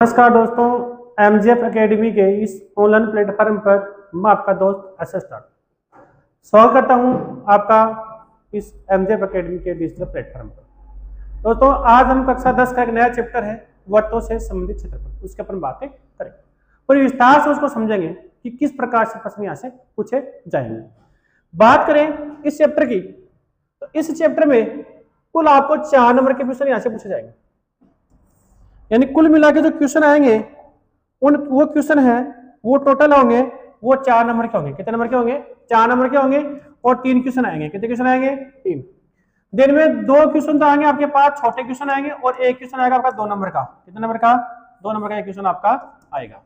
नमस्कार दोस्तों, MGF academy के इस ऑनलाइन प्लेटफॉर्म पर मैं आपका दोस्त असिस्टेंट स्वागत करता हूं आपका इस एमजीएफ एकेडमी के डिजिटल प्लेटफॉर्म पर। दोस्तों, आज हम कक्षा 10 का एक नया चैप्टर है वर्तों से संबंधित क्षेत्रफल, उसके ऊपर बातें करेंगे। पूरी विस्तार से उसको समझेंगे कि किस प्रकार से प्रश्न यहाँ से पूछे जाएंगे। बात करें इस चैप्टर की, तो इस चैप्टर में कुल आपको 4 नंबर के क्वेश्चन यहाँ से पूछे जाएंगे, यानी कुल मिला के जो क्वेश्चन आएंगे वो क्वेश्चन है वो टोटल होंगे वो 4 नंबर के होंगे। कितने नंबर के होंगे? 4 नंबर के होंगे। और 3 क्वेश्चन आएंगे। कितने क्वेश्चन आएंगे? 3। दिन में 2 क्वेश्चन तो आएंगे आपके पास, छोटे क्वेश्चन आएंगे, और एक क्वेश्चन आएगा आपका 2 नंबर का। कितने नंबर का? 2 नंबर का एक क्वेश्चन आपका आएगा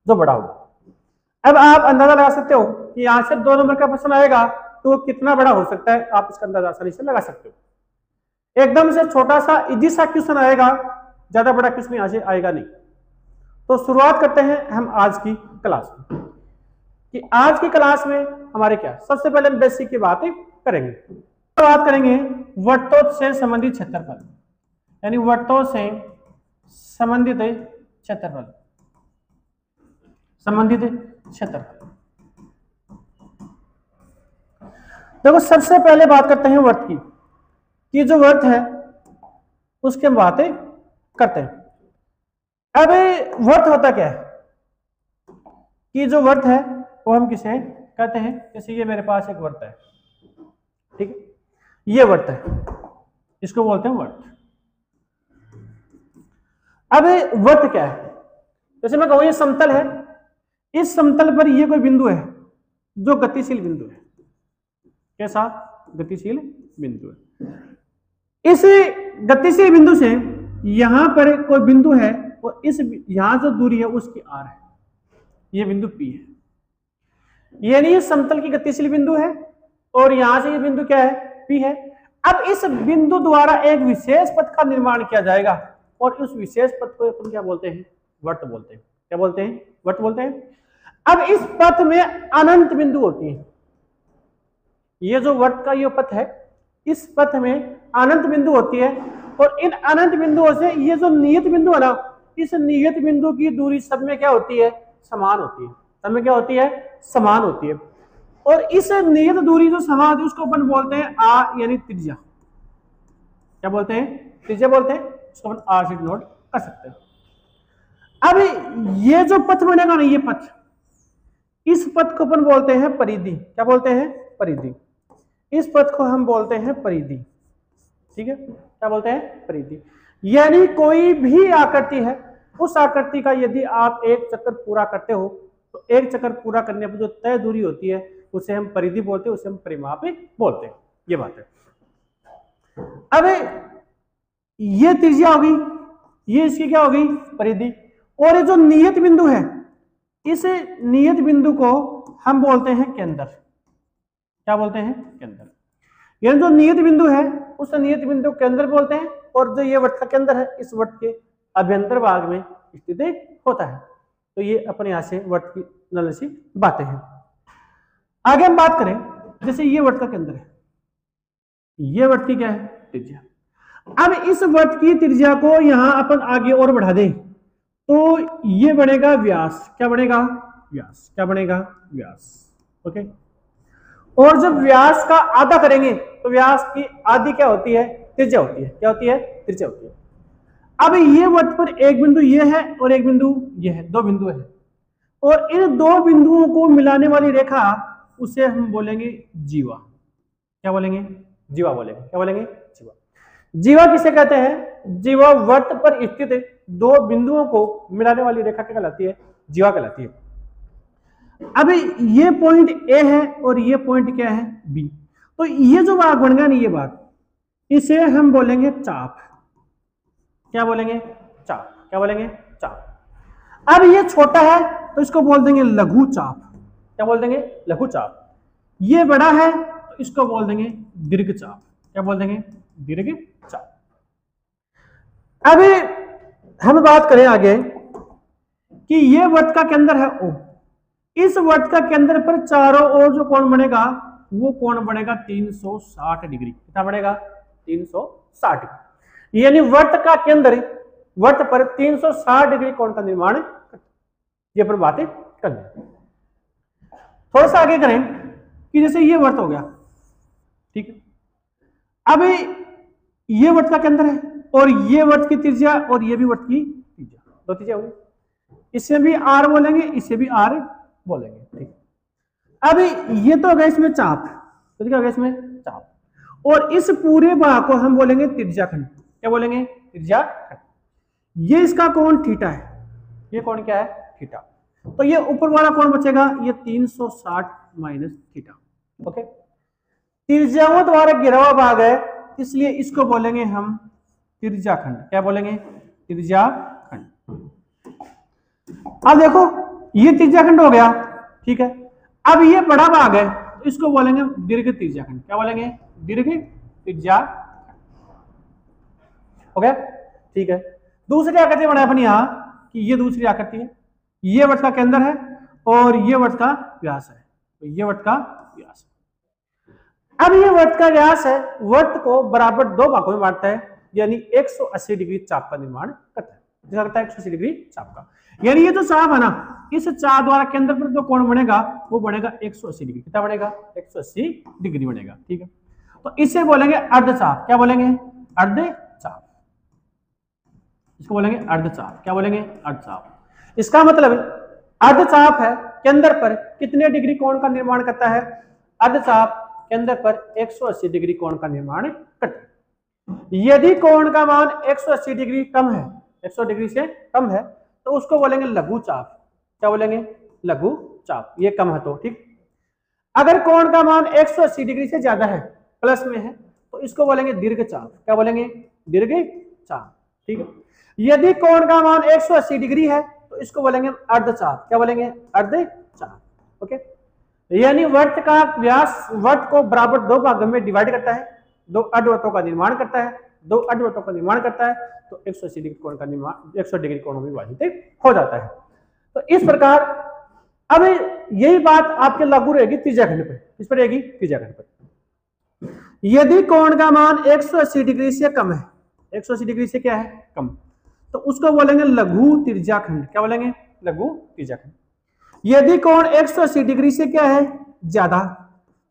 जो बड़ा होगा। अब आप अंदाजा लगा सकते हो कि यहाँ से 2 नंबर का प्रश्न आएगा तो कितना बड़ा हो सकता है, आप इसका अंदाजा आसानी से लगा सकते हो। एकदम से छोटा सा इजी सा क्वेश्चन आएगा, ज्यादा बड़ा क्वेश्चन यहां से आएगा नहीं। तो शुरुआत करते हैं हम आज की क्लास में कि आज की क्लास में हमारे क्या, सबसे पहले हम बेसिक की बातें करेंगे। तो बात करेंगे वृत्तों से संबंधित क्षेत्रफल, यानी वृत्तों से संबंधित क्षेत्रफल, संबंधित क्षेत्रफल। देखो, सबसे पहले बात करते हैं वृत्त की कि जो वृत्त है उसके बातें करते हैं। अब वर्थ होता क्या है कि जो वर्थ है वो हम किसे कहते हैं? जैसे ये मेरे पास एक वर्थ है, ठीक है, ये वर्थ है, इसको बोलते हैं वर्थ। अब वर्थ क्या है? जैसे मैं कहूं ये समतल है, इस समतल पर ये कोई बिंदु है जो गतिशील बिंदु है। कैसा? गतिशील बिंदु है। इस गतिशील बिंदु से यहां पर कोई बिंदु है और इस यहां जो दूरी है उसकी आर है, ये बिंदु पी है, यानी ये समतल की गतिशील बिंदु है और यहां से ये बिंदु क्या है? पी है। अब इस बिंदु द्वारा एक विशेष पथ का निर्माण किया जाएगा और उस विशेष पथ को अपन क्या बोलते हैं? वर्त बोलते हैं। क्या बोलते हैं? वर्त बोलते हैं। अब इस पथ में अनंत बिंदु होती है। ये जो वर्त का ये पथ है, इस पथ में अनंत बिंदु होती है और इन अनंत बिंदुओं से ये जो नियत बिंदु है ना, इस नियत बिंदु की दूरी सब में क्या होती है? समान होती है। सब में क्या होती है? समान होती है। और इस नियत दूरी जो समान होती है उसको अपन बोलते हैं आर, यानी त्रिज्या। क्या बोलते हैं? त्रिज्या बोलते हैं। उसको अपन आर से डिनोट कर सकते हैं। अब ये जो पथ बनेगा ना, ये पथ, इस पथ को अपन बोलते हैं परिधि। क्या बोलते हैं? परिधि। इस पथ को हम बोलते हैं परिधि, ठीक है। क्या बोलते हैं? परिधि। यानी कोई भी आकृति है, उस आकृति का यदि आप एक चक्कर पूरा करते हो तो एक चक्कर पूरा करने पर जो तय दूरी होती है उसे हम परिधि बोलते हैं, उसे हम परिमाप बोलते हैं। ये बात है। अब ये त्रिज्या होगी, ये इसकी क्या होगी? परिधि। और ये जो नियत बिंदु है, इस नियत बिंदु को हम बोलते हैं केंद्र। क्या बोलते हैं? केंद्र। यानी जो नियत बिंदु है उस नियत बिंदु केंद्र बोलते हैं, और जो ये वृत्त का केंद्र है इस वृत्त के अभ्यंतर भाग में स्थित होता है। तो ये अपने यहां से वृत्त की नल सी बातें हैं। आगे हम बात करें, जैसे ये वृत्त का केंद्र है, ये वृत्त की क्या है? त्रिज्या। अब इस वृत्त की त्रिज्या को यहां अपन आगे और बढ़ा दें तो ये बनेगा व्यास। क्या बनेगा? व्यास। क्या बनेगा? व्यास। ओके। और जब व्यास का आधा करेंगे तो व्यास की आधी क्या होती है? त्रिज्या होती है। क्या होती है? त्रिज्या होती है। अब ये वृत्त पर एक बिंदु ये है और एक बिंदु ये है, 2 बिंदु है, और इन 2 बिंदुओं को मिलाने वाली रेखा उसे हम बोलेंगे जीवा। क्या बोलेंगे? जीवा बोलेंगे। क्या बोलेंगे? जीवा। जीवा किसे कहते हैं? जीवा वृत्त पर स्थित 2 बिंदुओं को मिलाने वाली रेखा क्या कहलाती है? जीवा कहलाती है। अब ये पॉइंट ए है और ये पॉइंट क्या है? बी। तो ये जो भाग बन गया ना, ये भाग, इसे हम बोलेंगे चाप। क्या बोलेंगे? चाप। क्या बोलेंगे? चाप। अब ये छोटा है तो इसको बोल देंगे लघु चाप। क्या बोल देंगे? लघु चाप। ये बड़ा है तो इसको बोल देंगे दीर्घ चाप। क्या बोल देंगे? दीर्घ चाप। अब हम बात करें आगे कि ये वृत्त का केंद्र है O। इस वृत्त का केंद्र पर चारों ओर जो कोण बनेगा वो कोण बनेगा 360 डिग्री। कितना बनेगा? 360 डिग्री। यानी वृत्त का केंद्र वर्त पर 360 डिग्री कोण का निर्माण करता है। ये पर बातें कर लें। थोड़ा सा आगे करें कि जैसे ये वर्त हो गया, ठीक है। अब ये वर्त का केंद्र है और ये वर्त की त्रिज्या और ये भी वर्त की त्रिज्या, दो त्रिज्या होगी। इसे भी आर बोलेंगे, इसे भी आर बोलेंगे, ठीक। अब ये तो हो गया इसमें चाप, तो क्या हो गया इसमें चाप, और इस पूरे भाग को हम बोलेंगे त्रिज्याखंड। क्या बोलेंगे? त्रिज्याखंड। ये इसका कोण थीटा है, ये कोण क्या है? थीटा। तो ये ऊपर वाला कोण बचेगा ये 360 माइनस थीटा। ओके, त्रिज्याओं द्वारा घिरा हुआ भाग है, इसलिए इसको बोलेंगे हम त्रिज्याखंड। क्या बोलेंगे? त्रिज्याखंड। अब देखो ये त्रिज्याखंड हो गया, ठीक है। अब ये बड़ा भाग है, इसको बोलेंगे दीर्घ त्रिज्याखंड। क्या बोलेंगे? दीर्घ त्रिज्याखंड। हो गया, ठीक है। दूसरी आकृति बनाए अपन यहां कि ये दूसरी आकृति है, ये वर्त का केंद्र है और ये वर्त का व्यास है, तो ये वर्त का व्यास है। अब ये वर्त का व्यास है, वर्त को बराबर दो भागों में बांटता है, यानी 180 डिग्री चाप का निर्माण करता है। जैसा करता है 180 डिग्री चाप का, यानी ये जो चाप है ना, इस चाप द्वारा केंद्र पर जो कोण बनेगा वो बनेगा 180 डिग्री। कितना बनेगा? 180 डिग्री बनेगा, ठीक है। तो इसे बोलेंगे अर्धचाप। क्या बोलेंगे? अर्धचाप। इसको बोलेंगे अर्धचाप। क्या बोलेंगे? अर्धचाप। इसका मतलब अर्धचाप है केंद्र पर कितने डिग्री कोण का निर्माण करता है? अर्धचाप केंद्र पर 180 डिग्री कोण का निर्माण करता है। यदि कोण का मान 180 डिग्री कम है, 100 डिग्री से कम है, तो उसको बोलेंगे लघु चाप। क्या बोलेंगे? लघु चाप। ये कम है तो, ठीक। अगर कोण का मान 180 डिग्री से ज्यादा है, प्लस में है, तो इसको बोलेंगे दीर्घ चाप। क्या बोलेंगे? दीर्घ चाप, ठीक है। यदि कोण का मान 180 डिग्री है तो इसको बोलेंगे अर्धचाप। क्या बोलेंगे? अर्धचाप। ओके, यानी वर्त का व्यास वर्त को बराबर दो भागों में डिवाइड करता है, दो अर्धवृत्तों का निर्माण करता है, दो अर्धवृत्तों का निर्माण करता है, तो 180 डिग्री कोण का निर्माण 100 डिग्री कोण में विभाजित हो जाता है। तो इस प्रकार अब यही बात आपके लागू रहेगी त्रिज्याखंड पर। किस पर रहेगी? त्रिज्याखंड पर। यदि कोण का मान 180 डिग्री से कम है, 180 डिग्री से क्या है? कम, तो उसको बोलेंगे लघु त्रिज्याखंड। क्या बोलेंगे? लघु त्रिज्याखंड। यदि कोण 180 डिग्री से क्या है? ज्यादा,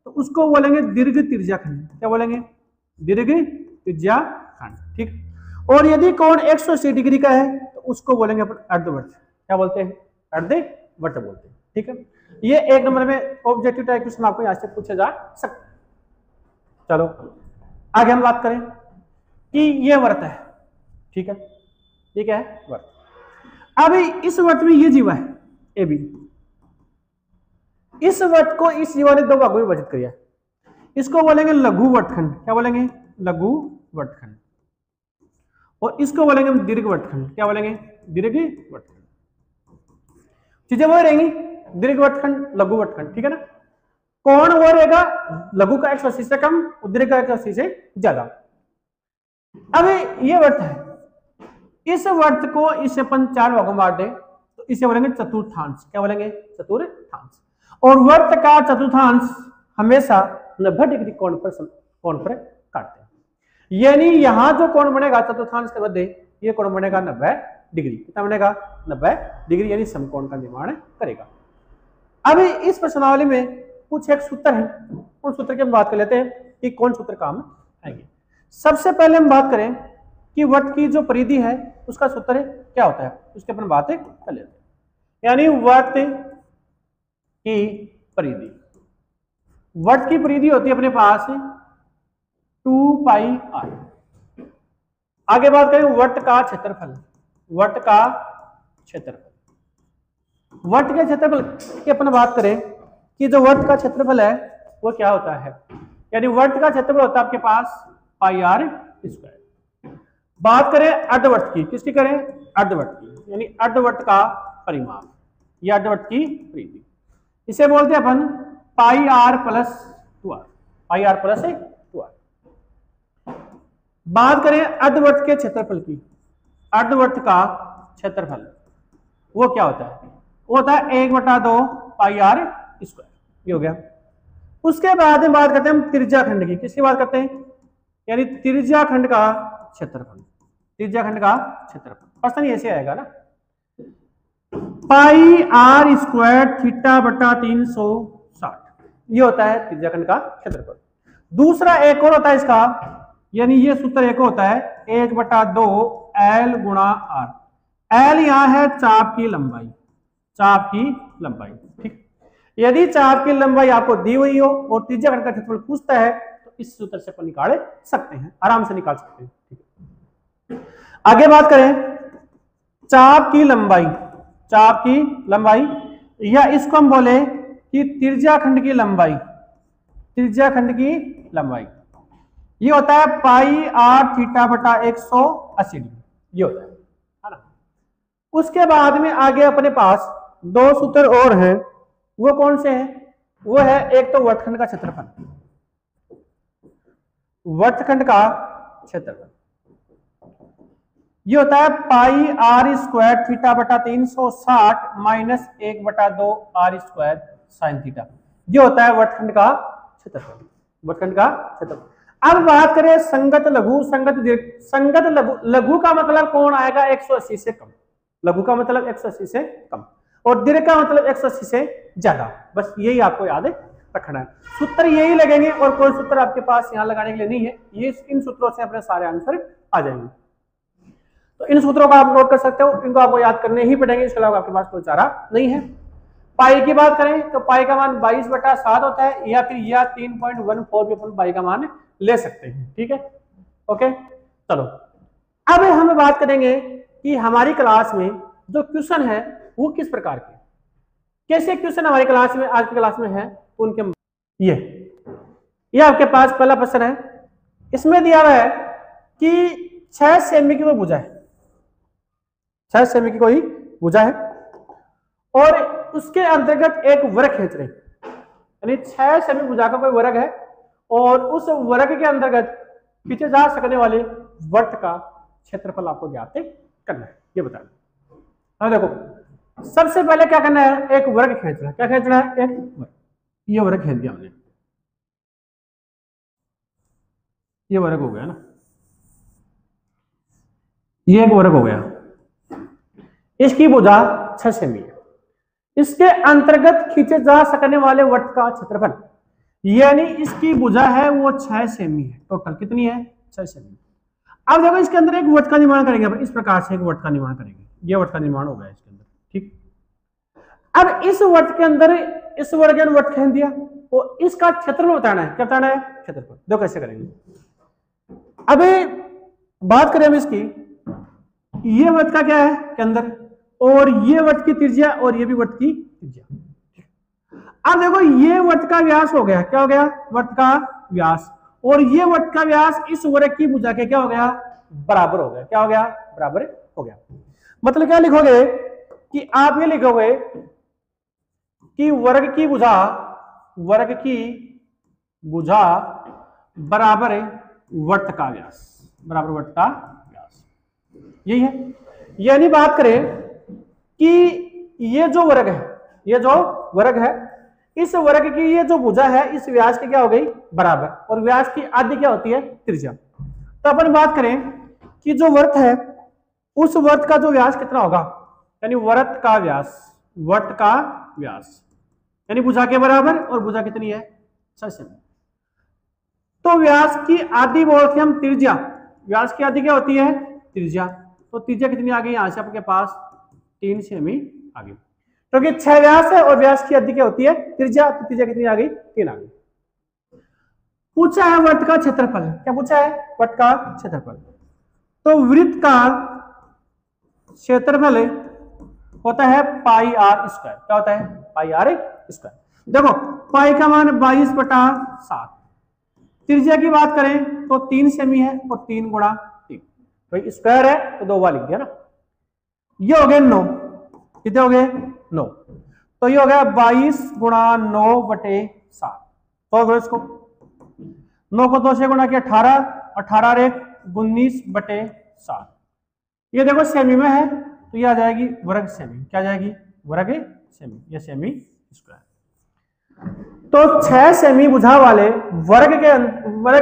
तो उसको बोलेंगे दीर्घ त्रिज्याखंड। क्या बोलेंगे? दीर्घ त्रिज्याखंड, ठीक। और यदि कोण 180 डिग्री का है तो उसको बोलेंगे अपन अर्धवर्त। क्या बोलते हैं? अर्धवर्त बोलते हैं, ठीक है। ये एक नंबर में ऑब्जेक्टिव टाइप क्वेश्चन आपको यहां से पूछा जा सकता है। चलो आगे हम बात करें कि ये वर्त है, ठीक है, ठीक है, वर्त। अभी इस वर्त में ये जीवा है ए बी, इस वर्त को इस जीवा ने दो भागों में विभाजित किया, इसको बोलेंगे लघु वर्तखंड। क्या बोलेंगे? लघु वर्तखंड। और इसको बोलेंगे हम दीर्घ वर्तखंड। क्या बोलेंगे? दीर्घ वर्तखंड। चीजें वो रहेंगी, दीर्घ वर्तखंड, लघु वर्तखंड, ठीक है ना। कोण वो रहेगा लघु का 180 से कम, दीर्घ का 180 से ज्यादा। अब ये वर्त है, इस वर्त को इसे अपन चार भागों में बांट दें तो इसे बोलेंगे चतुर्थांश। क्या बोलेंगे? चतुर्थांश। और वर्त का चतुर्थांश हमेशा 90 डिग्री कोण पर काटते हैं, यानी यहां जो कोण बनेगा चतुर्थांश के मध्य, ये कोण बनेगा 90 डिग्री। कितना बनेगा? 90 डिग्री, यानी समकोण का निर्माण करेगा। अभी इस प्रश्नावली में कुछ एक सूत्र है, उन सूत्र की हम बात कर लेते हैं कि कौन सूत्र काम आएंगे। सबसे पहले हम बात करें कि वर्त की जो परिधि है उसका सूत्र है क्या होता है, उसके अपन बात कर लेते हैं। यानी वर्त की परिधि, वर्त की परिधि होती है अपने पास 2 पाई r। आगे बात करें वर्त का क्षेत्रफल, वर्त का क्षेत्रफल, वर्त के क्षेत्रफल की अपन बात करें कि जो वर्त का क्षेत्रफल है वो क्या होता है, यानी वर्त का क्षेत्रफल होता है आपके पास पाई r स्क्वायर। बात करें अर्धवर्त की, किसकी करें? अर्धवर्त की, यानी अर्धवर्त का परिमाप या अर्धवर्त की परिधि, इसे बोलते हैं अपन पाई r प्लस 2r, पाई r प्लस 2r। बात करें अर्धवर्त के क्षेत्रफल की, अर्धवर्त का क्षेत्रफल वो क्या होता है? वो होता है 1/2 पाई r स्क्वायर। ये हो गया। उसके बाद में बात करते हैं हम त्रिज्याखंड की, किसकी बात करते हैं? यानी त्रिज्याखंड का क्षेत्रफल, त्रिज्याखंड का क्षेत्रफल। क्वेश्चन ऐसे आएगा ना, पाई आर स्क्वायर थीटा बटा 360, ये होता है त्रिज्याखंड का क्षेत्रफल। दूसरा एक और होता है इसका, यानी ये सूत्र एक होता है 1/2 L गुणा आर। एल यहां है चाप की लंबाई, चाप की लंबाई, ठीक। यदि चाप की लंबाई आपको दी हुई हो और त्रिज्याखंड का क्षेत्रफल पूछता है तो इस सूत्र से अपन निकाल सकते हैं, आराम से निकाल सकते हैं, ठीक है। आगे बात करें चाप की लंबाई, चाप की लंबाई, या इसको हम बोले कि त्रिज्याखंड की लंबाई, त्रिज्याखंड की लंबाई, ये होता है पाई आर थीटा बटा 180 डिग्री, ये होता है ना। उसके बाद में आगे अपने पास दो सूत्र और हैं, वो कौन से हैं? वो है एक तो वर्तखंड का क्षेत्रफल, वर्तखंड का क्षेत्रफल, ये होता है पाई आर स्क्वायर थीटा बटा 360 minus 1/2 r square sine theta, ये होता है वर्तखंड का क्षेत्रफल, वर्तखंड का क्षेत्रफल। अब बात करें संगत लघु, संगत दीर्घ। संगत लघु का मतलब कौन आएगा? 180 से कम, लघु का मतलब 180 से कम, और दीर्घ का मतलब 180 से ज्यादा। बस यही आपको याद रखना है, सूत्र यही लगेंगे और कोई सूत्र आपके पास यहाँ लगाने के लिए नहीं है, ये इन सूत्रों से अपने सारे आंसर आ जाएंगे। तो इन सूत्रों को आप नोट कर सकते हो, इनको आपको याद करने ही पड़ेंगे, इसके अलावा आपके पास कोई चारा नहीं है। पाई की बात करें तो पाई का मान 22/7 होता है, या फिर यह 3.14 भी अपन पाई का मान ले सकते हैं, ठीक है, ओके। चलो अब हम बात करेंगे कि हमारी क्लास में जो क्वेश्चन है वो किस प्रकार के, कैसे क्वेश्चन हमारी क्लास में, आज की क्लास में है, तो उनके ये आपके पास पहला प्रश्न है। इसमें दिया हुआ है कि 6 सेमी की कोई भुजा है, 6 सेमी की कोई भुजा है और उसके अंतर्गत एक वर्ग खींच रहे, यानी 6 सेमी भुजा का कोई वर्ग है और उस वर्ग के अंतर्गत खींचे जा सकने वाले वर्ग का क्षेत्रफल आपको ज्ञात करना है, ये बताना। हाँ देखो, सबसे पहले क्या करना है, एक वर्ग खींचना है। क्या खींचना है? एक वर्ग। ये वर्ग खींच दिया हमने, ये वर्ग हो गया ना, ये एक वर्ग हो गया। इसकी भुजा 6 सेमी है, इसके अंतर्गत खींचे जा सकने वाले वृत्त का क्षेत्रफल, यानी इसकी भुजा है वो 6 सेमी है, टोटल कितनी है? 6 सेमी। अब देखो इसके अंदर एक वृत्त का निर्माण करेंगे, इस प्रकार से एक वृत्त का निर्माण करेंगे, ये वृत्त का निर्माण हो गया इसके अंदर, ठीक। अब इस वृत्त के अंदर इस वर्ग के वृत्त खींच दिया, तो इसका क्षेत्रफल बताना है। क्या बताना है? क्षेत्रफल। देखो कैसे करेंगे। अभी बात करें हम इसकी, ये वृत्त का क्या है के अंदर, और ये वृत्त की त्रिज्या और ये भी वृत्त की त्रिज्या। अब देखो ये वृत्त का व्यास हो गया, क्या हो गया? वृत्त का व्यास, और ये वृत्त का व्यास इस वर्ग की भुजा के क्या हो गया? बराबर हो गया। क्या हो गया? बराबर हो गया। मतलब क्या लिखोगे कि आप ये लिखोगे कि वर्ग की भुजा, वर्ग की भुजा बराबर वृत्त का व्यास, बराबर वृत्त का व्यास, यही है। यानी बात करें कि ये जो वर्ग है, ये जो वर्ग है, इस वर्ग की ये जो भुजा है इस व्यास की क्या हो गई? बराबर, और व्यास की आधी क्या होती है? त्रिज्या। तो अपन बात करें कि जो वृत्त है उस वृत्त का जो व्यास कितना होगा, यानी वृत्त का व्यास, वृत्त का व्यास यानी भुजा के बराबर, और भुजा कितनी है? 6 सेमी। तो व्यास की आधी बोलते हैं हम त्रिज्या, व्यास की आधी क्या होती है? त्रिज्या। तो त्रिज्या कितनी आ गई यहां से आपके पास? 3 सेमी आ गई, क्योंकि 6 व्यास है और व्यास की आधी क्या होती है? त्रिज्या। तो त्रिज्या कितनी आ गई? 3 आ गई। पूछा है वृत्त का क्षेत्रफल। क्या पूछा है? वृत्त का क्षेत्रफल। तो वृत्त का क्षेत्रफल होता है पाई आर स्क्वायर। क्या होता है? पाई आर स्क्वायर। देखो पाई का मान 22/7, त्रिज्या की बात करें तो 3 सेमी है, और 3 गुणा 3, भाई स्क्वायर है तो 2 बार लिख दिया ना। ये हो गए 9, कितने हो गए? 9। तो ये हो गया 22 गुणा 9/7। तो इसको 9 को 2 से गुणा किया 18, 18 और 1 19/7। ये देखो सेमी में है तो ये आ जाएगी वर्ग सेमी। क्या जाएगी? वर्ग सेमी, ये सेमी स्क्वायर। तो 6 सेमी भुजा वाले वर्ग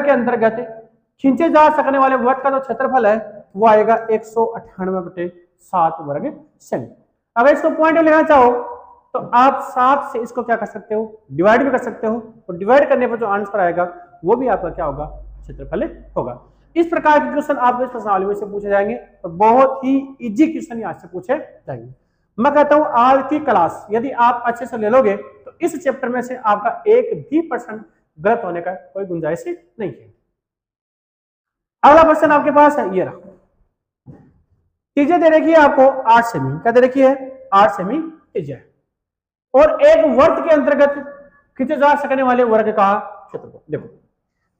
के अंतर्गत खींचे जा सकने वाले वृत्त का जो क्षेत्रफल है वो आएगा 198/7। 7 वर्ग सेमी। अगर इसको पॉइंट में लेना चाहो तो आप 7 से इसको क्या कर सकते हो, डिवाइड भी कर सकते हो, और डिवाइड करने पर जो आंसर आएगा वो भी आपका क्या होगा, क्षेत्रफल होगा। इस प्रकार के क्वेश्चन आपको इस प्रश्नावली में से पूछे जाएंगे और बहुत ही इजी क्वेश्चन यहाँ से पूछे जाएंगे। मैं कहता हूं आज की क्लास यदि आप अच्छे से ले लोगे तो इस चैप्टर में से आपका 1% गलत होने का कोई गुंजाइश नहीं है। अगला क्वेश्चन आपके पास है, ये रहा। त्रिज्या दे रखी है आपको 8 सेमी, क्या दे रखी है, 8 सेमी त्रिज्या है, और एक वर्त के अंतर्गत खींचे जा सकने वाले वर्ग का क्षेत्रफल। देखो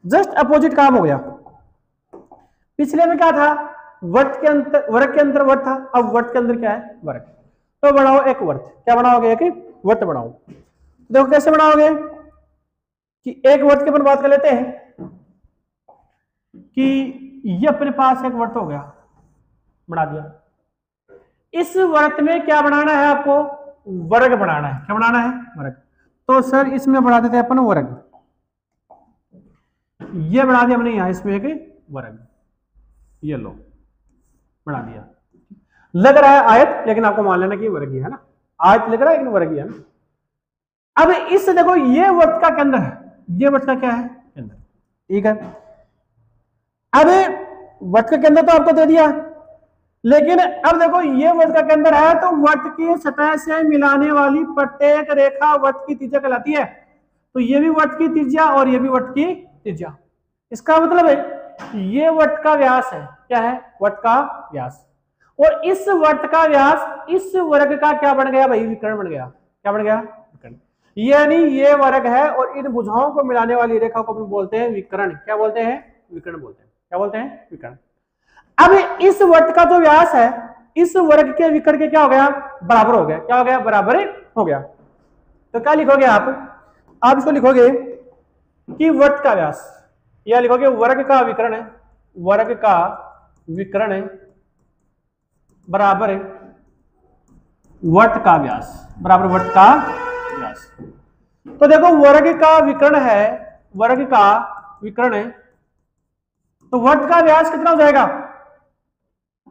जस्ट अपोजिट काम हो गया। पिछले में क्या था, वर्ग के अंदर वर्ग था, अब वर्ग के अंदर क्या है, वर्ग। तो बनाओ एक वर्त, क्या बनाओगे, एक वर्त बनाओ। देखो कैसे बनाओगे कि एक वर्त की अपन बात कर लेते हैं कि ये अपने पास एक वर्त हो गया, बना दिया। इस वर्त में क्या बनाना है आपको, वर्ग बनाना है। क्या बनाना है, वर्ग। तो सर इसमें बना देते हैं अपन वर्ग, ये बना दिया हमने यहां इसमें एक वर्ग, ये लो बना दिया। लग रहा है आयत, लेकिन आपको मान लेना कि वर्ग ही है ना, आयत लग रहा है लेकिन वर्ग ही है ना। अब इस देखो ये वर्ग का केंद्र है, ये वर्ग का क्या है, केंद्र, ठीक है। अब वर्ग का केंद्र तो आपको दे दिया, लेकिन अब देखो ये वर्ग का केंद्र है तो वर्ग की सतह से मिलाने वाली प्रत्येक रेखा वर्ग की त्रिज्या कहलाती है। तो ये भी वर्ग की त्रिज्या और ये भी वर्ग की त्रिज्या। इसका मतलब है ये वर्ग का व्यास है, क्या है, वर्ग का व्यास, और इस वर्ग का व्यास इस वर्ग का क्या बन गया भाई, विकर्ण बन गया। क्या बन गया, विकर्ण। यानी ये वर्ग है और इन भुजाओं को मिलाने वाली रेखा को अपन बोलते हैं विकर्ण। क्या बोलते हैं, विकर्ण बोलते हैं। क्या बोलते हैं, विकर्ण। अब इस वर्ग का जो व्यास है इस वर्ग के विकर्ण के क्या हो गया, बराबर हो गया। क्या हो गया, बराबर हो गया। तो क्या लिखोगे आप इसको लिखोगे कि वर्ग का व्यास, या लिखोगे वर्ग का विकर्ण है, वर्ग का विकर्ण है बराबर वर्ग का व्यास, बराबर वर्ग का व्यास। तो देखो वर्ग का विकर्ण है, वर्ग का विकर्ण है, तो वर्ग का व्यास कितना हो जाएगा,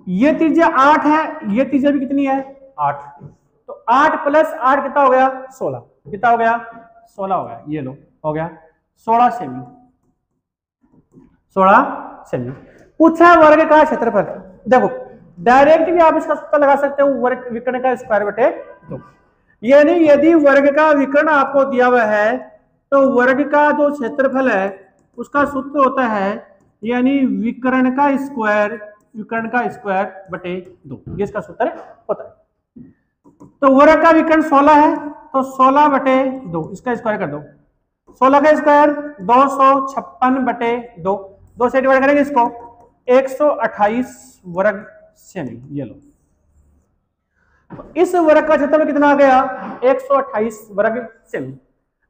ये त्रिज्या 8 है, ये त्रिज्या भी कितनी है, 8। तो 8 प्लस 8 कितना हो गया, 16। कितना हो गया, 16 हो गया। ये लो हो गया 16 सेमी, 16 सेमी। पूछा वर्ग का क्षेत्रफल। देखो डायरेक्ट भी आप इसका सूत्र लगा सकते हो, वर्ग विकर्ण का स्क्वायर बटे 2। यानी यदि वर्ग का विकर्ण आपको दिया हुआ है तो वर्ग का जो क्षेत्रफल है उसका सूत्र होता है यानी विकर्ण का स्क्वायर, विकर्ण का स्क्वायर बटे 2, ये इसका सूत्र होता है। तो वर्ग का विकर्ण 16 है तो 16 बटे 2, इसका स्क्वायर कर दो। 16 का स्क्वायर 256 बटे 2, 2 से डिवाइड करेंगे इसको, 128 वर्ग सेमी। ये लो, तो इस वर्ग का क्षेत्रफल कितना आ गया, 128 वर्ग सेमी।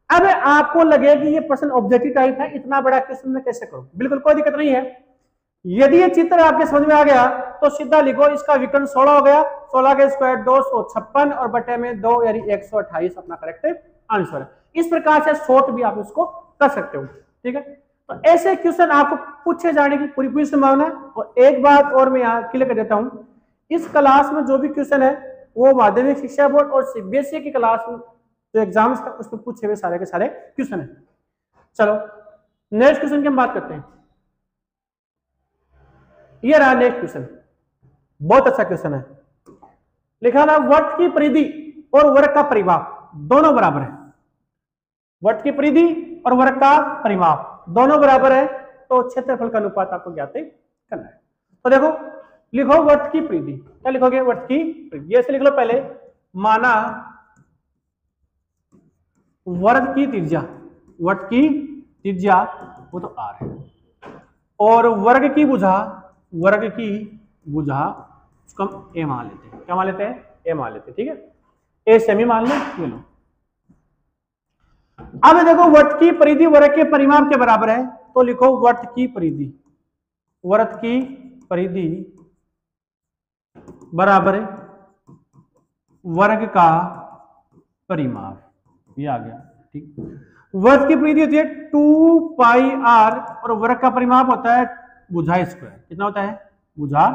अब आपको लगे कि ये प्रश्न ऑब्जेक्टिव टाइप है, इतना बड़ा क्वेश्चन में कैसे करूं, बिल्कुल कोई दिक्कत नहीं है। यदि ये चित्र आपके समझ में आ गया तो सीधा लिखो इसका विकर्ण 16 हो गया, 16 के स्क्वायर 256 और बटे में 2 यानी 128 अपना करेक्ट आंसर है। इस प्रकार से शॉर्ट भी आप इसको कर सकते हो, ठीक है। तो ऐसे क्वेश्चन आपको पूछे जाने की पूरी संभावना है। और एक बात और मैं यहाँ क्लियर कर देता हूँ, इस क्लास में जो भी क्वेश्चन है वो माध्यमिक शिक्षा बोर्ड और सीबीएसई की क्लास में जो एग्जाम्स था उसमें पूछे हुए सारे के सारे क्वेश्चन है। चलो नेक्स्ट क्वेश्चन की हम बात करते हैं। ये रहा नेक्स्ट क्वेश्चन, बहुत अच्छा क्वेश्चन है। लिखा था वर्ग की परिधि और वर्ग का परिमाप दोनों बराबर है। वर्ग की परिधि और वर्ग का परिमाप दोनों बराबर है तो क्षेत्रफल का अनुपात आपको ज्ञात करना है। तो देखो लिखो वर्ग की परिधि, क्या लिखोगे, वर्ग की परिधि ऐसे लिख लो पहले, माना वर्ग की त्रिज्या, वर्ग की त्रिज्या वो तो r है, और वर्ग की भुजा, वर्ग की भुजा उसको हम a मान लेते हैं। क्या मान लेते हैं, a मान लेते हैं, ठीक है। a सेमी मान लो, ये लो। अब देखो वर्ग की परिधि वर्ग के परिमाप के बराबर है तो लिखो वर्ग की परिधि, वर्ग की परिधि बराबर है वर्ग का परिमाप, ये आ गया, ठीक। वर्ग की परिधि होती है 2 पाई r और वर्ग का परिमाप होता है भुजा स्क्वायर। कितना होता है, भुजा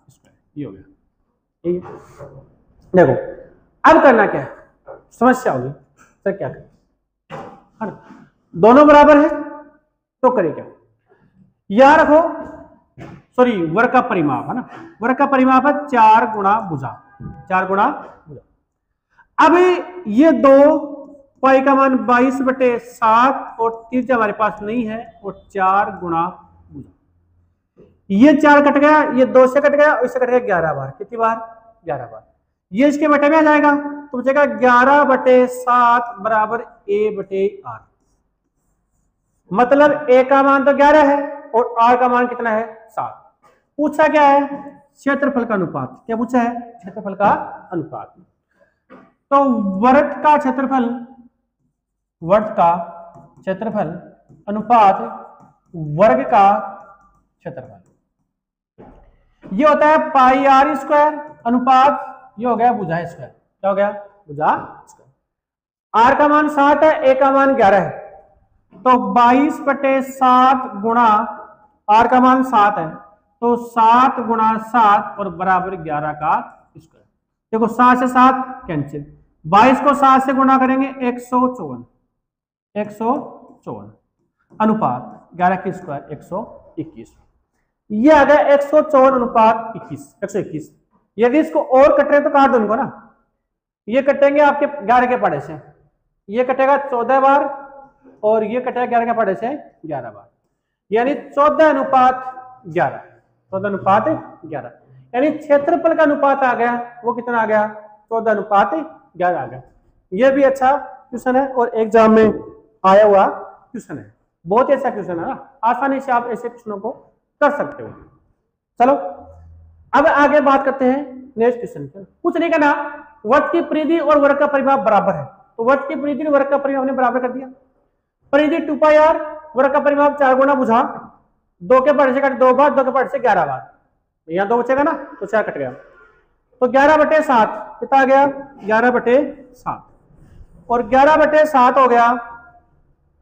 स्क्वायर। ये हो गया, ठीक है, देखो अब करना क्या है, समस्या होगी सर क्या करें, है ना, दोनों बराबर है तो करें क्या, याद रखो, सॉरी वर्ग का परिमाप है ना, वर्ग का परिमाप है 4 गुणा भुजा, 4 गुणा भुजा। अब ये दो पाई का मान 22/7 और त्रिज्या हमारे पास नहीं है, और 4 गुणा भुजा, ये 4 कट गया, ये 2 से कट गया, इससे कट गया 11 बार, कितनी बार 11 बार, ये इसके बटे में आ जाएगा तो बचेगा 11/7 बराबर A/R, मतलब A का मान तो 11 है और R का मान कितना है 7। पूछा क्या है, क्षेत्रफल का अनुपात, क्या पूछा है, क्षेत्रफल का अनुपात। तो वर्ग का क्षेत्रफल, वर्ग का क्षेत्रफल अनुपात वर्ग का क्षेत्रफल, ये होता है पाई R स्क्वायर अनुपात, ये हो गया भुजा स्क्वायर, क्या हो गया भुजा स्क्वायर। R का मान 7 है, A का मान 11 है, तो 22/7 गुणा R का मान 7 है, तो 7 गुणा 7 और बराबर 11 का स्क्वायर। देखो 7 से 7 कैंसिल, 22 को 7 से गुणा करेंगे 154, 154 अनुपात 11 की स्क्वायर 121, ये आ गया 154 अनुपात 21, 121। यदि इसको और कट रहे तो काट दो इनको ना, ये कटेंगे आपके 11 के पड़े से, ये कटेगा 14 बार और ये कटेगा 11 के पड़े से 11 बार, यानी 14 अनुपात 11, 14 अनुपात 11, यानी क्षेत्रफल का अनुपात आ गया, वो कितना आ गया 14 अनुपात 11 आ गया। ये भी अच्छा क्वेश्चन है और एग्जाम में आया हुआ क्वेश्चन है, बहुत ही अच्छा क्वेश्चन है ना, आसानी से आप ऐसे क्वेश्चनों को कर सकते हो। चलो अब आगे बात करते हैं नेक्स्ट क्वेश्चन की। कुछ नहीं करना, वर्ग की परिधि और वर्ग का परिमाप बराबर है, तो वर्ग की परिधि और वर्ग का परिमाप हमने बराबर कर दिया। परिधि 2πr, वर्ग का परिमाप 4 गुणा भुजा, 2 के पढ़ से कट 2 बार, 2 के पढ़ से 11 बार, यहाँ 2 बचेगा ना तो 4 कट गया, तो 11/7 कितना आ गया 11/7, और 11/7 हो गया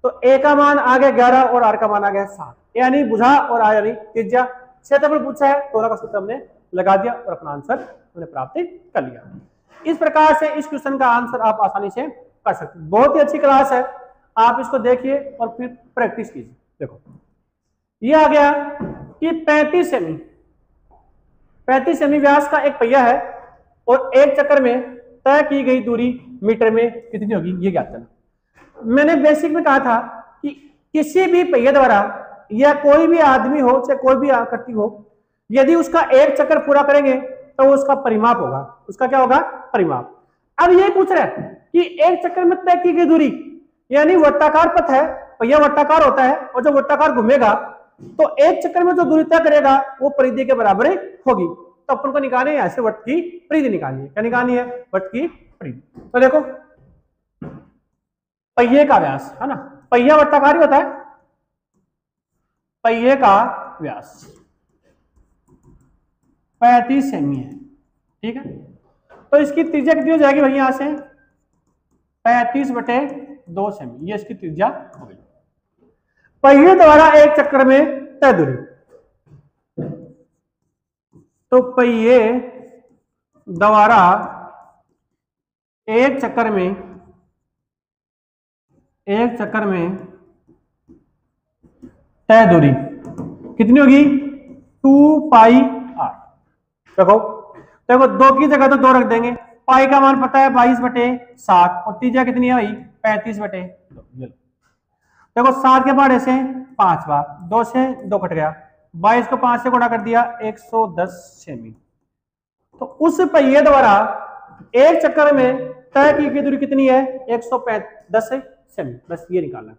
तो A का मान आ गया 11 और R का मान आ गया 7, यानी भुजा और R यानी त्रिज्या। क्षेत्रफल पूछा है, दोनों का सूत्र हमने लगा दिया और अपना आंसर हमने प्राप्त कर लिया। इस प्रकार से इस क्वेश्चन का आंसर आप आसानी से कर सकते हैं। बहुत ही अच्छी क्लास है, आप इसको देखिए और फिर प्रैक्टिस कीजिए। देखो ये आ गया कि 35 सेमी व्यास का एक पहिया है और एक चक्कर में तय की गई दूरी मीटर में कितनी होगी ये ज्ञात करना। मैंने बेसिक में कहा था कि किसी भी पहिए द्वारा या कोई भी आदमी हो चाहे कोई भी आकृति हो, यदि उसका एक चक्कर पूरा करेंगे तो उसका परिमाप होगा, उसका क्या होगा परिमाप। अब ये पूछ रहे हैं कि एक चक्कर में तय की गई दूरी, यानी वृत्ताकार पथ है, पहिया वृत्ताकार होता है और जब वृत्ताकार घूमेगा तो एक चक्कर में जो दूरी तय करेगा वो परिधि के बराबर होगी। तो अपन को निकालनी है ऐसे वृत्त की परिधि निकालनी है, क्या निकालनी है वृत्त की परिधि। तो देखो पहिए का व्यास है ना, पहिया वृत्ताकार ही होता है, पहिए का व्यास 35 सेमी है, ठीक है, तो इसकी त्रिज्या कितनी हो जाएगी भाई, यहां से 35/2 सेमी, ये इसकी त्रिज्या हो गई। पहिए द्वारा एक चक्कर में तय दूरी, तो पहिए द्वारा एक चक्कर में तय दूरी कितनी होगी 2πr। देखो 2 की जगह तो 2 रख देंगे, पाई का मान पता है 22/7 और त्रिज्या कितनी है भाई 35/2। देखो 7 के पहाड़े से 5 बार, 2 से 2 कट गया, 22 को 5 से गुणा कर दिया 110 सेमी। तो उस पहिए द्वारा एक चक्कर में तय की गई दूरी कितनी है 110 सेमी, बस ये निकालना।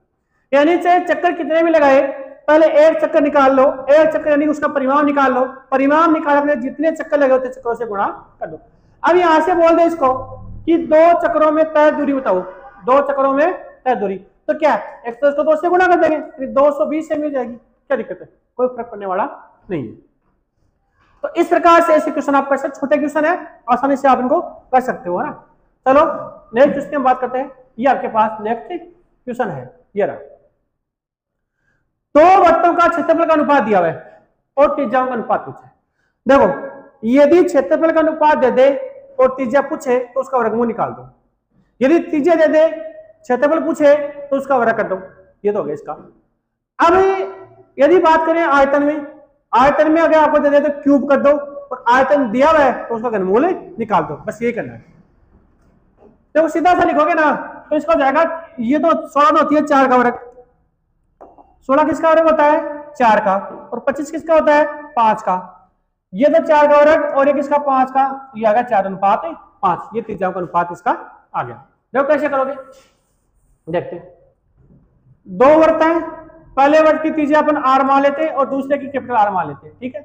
यानी चाहे चक्कर कितने भी लगाए पहले एक चक्कर निकाल लो, एक चक्कर यानी उसका परिमाण निकाल लो, परिमाण निकालने जितने चक्कर लगे उतने चक्करों से गुणा कर दो। अब यहां से बोल दे इसको कि 2 चक्करों में तय दूरी बताओ, 2 चक्करों में तय दूरी, तो क्या 110 को 2 से गुणा कर देंगे, फिर 220 सेमी हो जाएगी, क्या दिक्कत है, कोई फर्क पड़ने वाला नहीं है। तो इस प्रकार से ऐसे क्वेश्चन आप कर सकते, छोटे क्वेश्चन है आसानी से आप इनको कर सकते हो, है ना। चलो नेक्स्ट क्वेश्चन हम बात करते हैं, ये आपके पास नेक्स्ट क्वेश्चन है, ये रहा। 2 वृत्तों का क्षेत्रफल का अनुपात दिया हुआ है और त्रिज्याओं का अनुपात पूछा है। देखो यदि क्षेत्रफल का अनुपात दे दे और त्रिज्या पूछे तो उसका वर्गमूल निकाल दो। यदि त्रिज्या दे दे, क्षेत्रफल पूछे तो उसका वर्ग कर दो। ये तो हो गया इसका। अब यदि बात करें आयतन में, आयतन में अगर आपको दे दे तो क्यूब कर दो, और आयतन दिया हुआ है तो उसका घनमूल निकाल दो। बस ये करना है। तो सीधा सा लिखोगे ना तो इसका हो जाएगा, ये तो 16 होती है 4 का वर्ग, 16 किसका वर्ग होता है 4 का, और 25 किसका होता है 5 का। ये तो 4 का वर्ग और ये किसका 5 का, ये आ गया 4:5। ये त्रिज्याओं का अनुपात इसका आ गया। देखो कैसे करोगे, देखते हैं। दो वर्त हैं, पहले वर्त की त्रिज्या अपन r मान लेते हैं और दूसरे की कैपिटल R मान लेते हैं, ठीक है।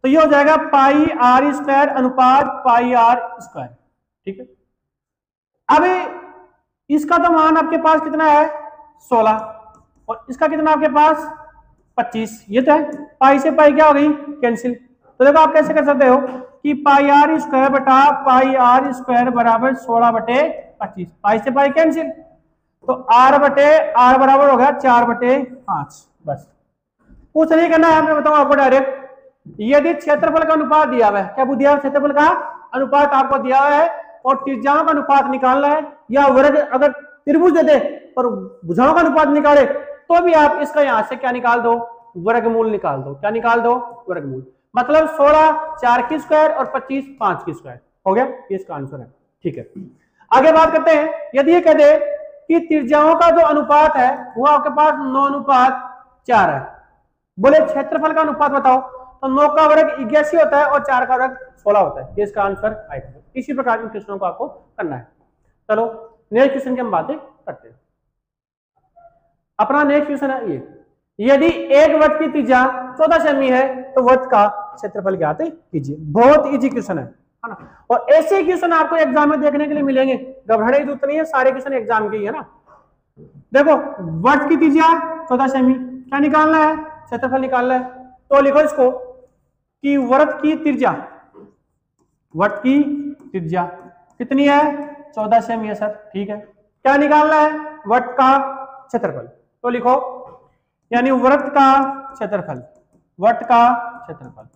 तो ये हो जाएगा पाई r स्क्वायर अनुपात पाई r स्क्वायर, ठीक है। अब इसका तो मान आपके पास कितना है 16 और इसका कितना आपके पास 25, ये तो है। पाई से पाई क्या हो गई कैंसिल। तो देखो आप कैसे कर सकते हो कि पाई r स्क्वायर बटा पाई r स्क्वायर बराबर 16/25, पाई से पाई कैंसिल, तो r बटे r बराबर हो गया 4/5। बस कुछ नहीं करना है, मैं बताऊं आपको डायरेक्ट। यदि क्षेत्रफल का अनुपात दिया हुआ है, क्या दिया हुआ, क्षेत्रफल का अनुपात आपको दिया हुआ है और त्रिज्याओं का अनुपात निकालना है, या वर्ग अगर त्रिभुज दे दे और भुजाओं का अनुपात निकाले तो भी आप इसका यहां से क्या निकाल दो, वर्गमूल निकाल दो। क्या निकाल दो, वर्गमूल। मतलब 16 4 की स्क्वायर और 25 5 की स्क्वायर हो गया, ये इसका आंसर है, ठीक है। आगे बात करते हैं। यदि ये कह दे कि त्रिज्याओं का जो अनुपात है वो आपके पास 9:4 है, बोले क्षेत्रफल का अनुपात बताओ, तो 9 का वर्ग 81 होता है और 4 का वर्ग 16 होता है, ये इसका आंसर आएगा। इसी प्रकार इन क्वेश्चनों को आपको करना है। चलो नेक्स्ट क्वेश्चन की हम बातें करते हैं। अपना नेक्स्ट क्वेश्चन है ये, यदि एक वृत्त की त्रिज्या 14 सेमी है तो वृत्त का क्षेत्रफल ज्ञात कीजिए। बहुत इजी क्वेश्चन है ना, और ऐसे क्वेश्चन आपको एग्जाम में देखने के लिए मिलेंगे, घबराने की जरूरत नहीं है, सारे क्वेश्चन एग्जाम के ही है ना। देखो वृत्त की त्रिज्या 14 सेमी, क्या निकालना है, क्षेत्रफल निकालना है। तो लिखो इसको कि वृत्त की त्रिज्या, वृत्त की त्रिज्या कितनी है 14 सेमी है सर, ठीक है। क्या निकालना है, वृत्त का क्षेत्रफल। तो लिखो यानी वृत्त का क्षेत्रफल, वृत्त का क्षेत्रफल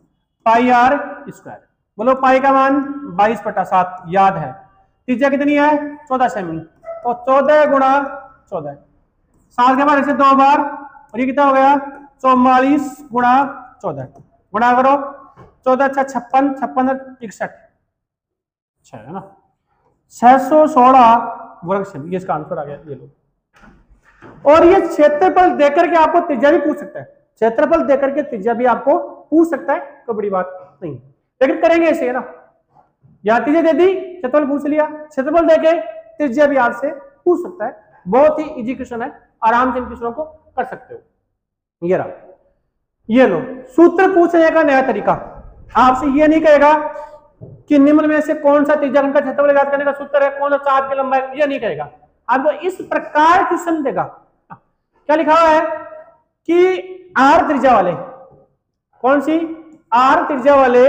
पाई r स्क्वायर। बोलो पाई का मान 22/7 याद है। त्रिज्या कितनी है 14 सेमी, तो 14 गुणा 14, 7 के बाद ऐसे 2 बार, और ये कितना हो गया 44 गुणा 14, गुणा करो 14 अच्छा 56, 56 61, अच्छा है ना, 616 वर्ग सेमी, ये इसका आंसर आ गया। ये लो, और ये क्षेत्रफल देकर के आपको त्रिज्या भी पूछ सकता है, क्षेत्रफल देकर के त्रिज्या भी आपको पूछ सकता है, तो बड़ी बात नहीं, लेकिन करेंगे ऐसे है ना। या त्रिज्या दे दी, क्षेत्रफल पूछ लिया, क्षेत्रफल देके त्रिज्या भी आपसे पूछ सकता है। बहुत ही इजी क्वेश्चन है, आराम से इन क्वेश्चनों को कर सकते हो। ये रहा, ये लो सूत्र पूछने का नया तरीका। आपसे ये नहीं कहेगा कि निम्न में से कौन सा त्रिज्याखंड का क्षेत्रफल ज्ञात करने का सूत्र है, कौन सा चाप की लंबाई, ये नहीं कहेगा। आपको इस प्रकार क्वेश्चन देगा। क्या लिखा हुआ है कि r त्रिज्या वाले, कौन सी r त्रिज्या वाले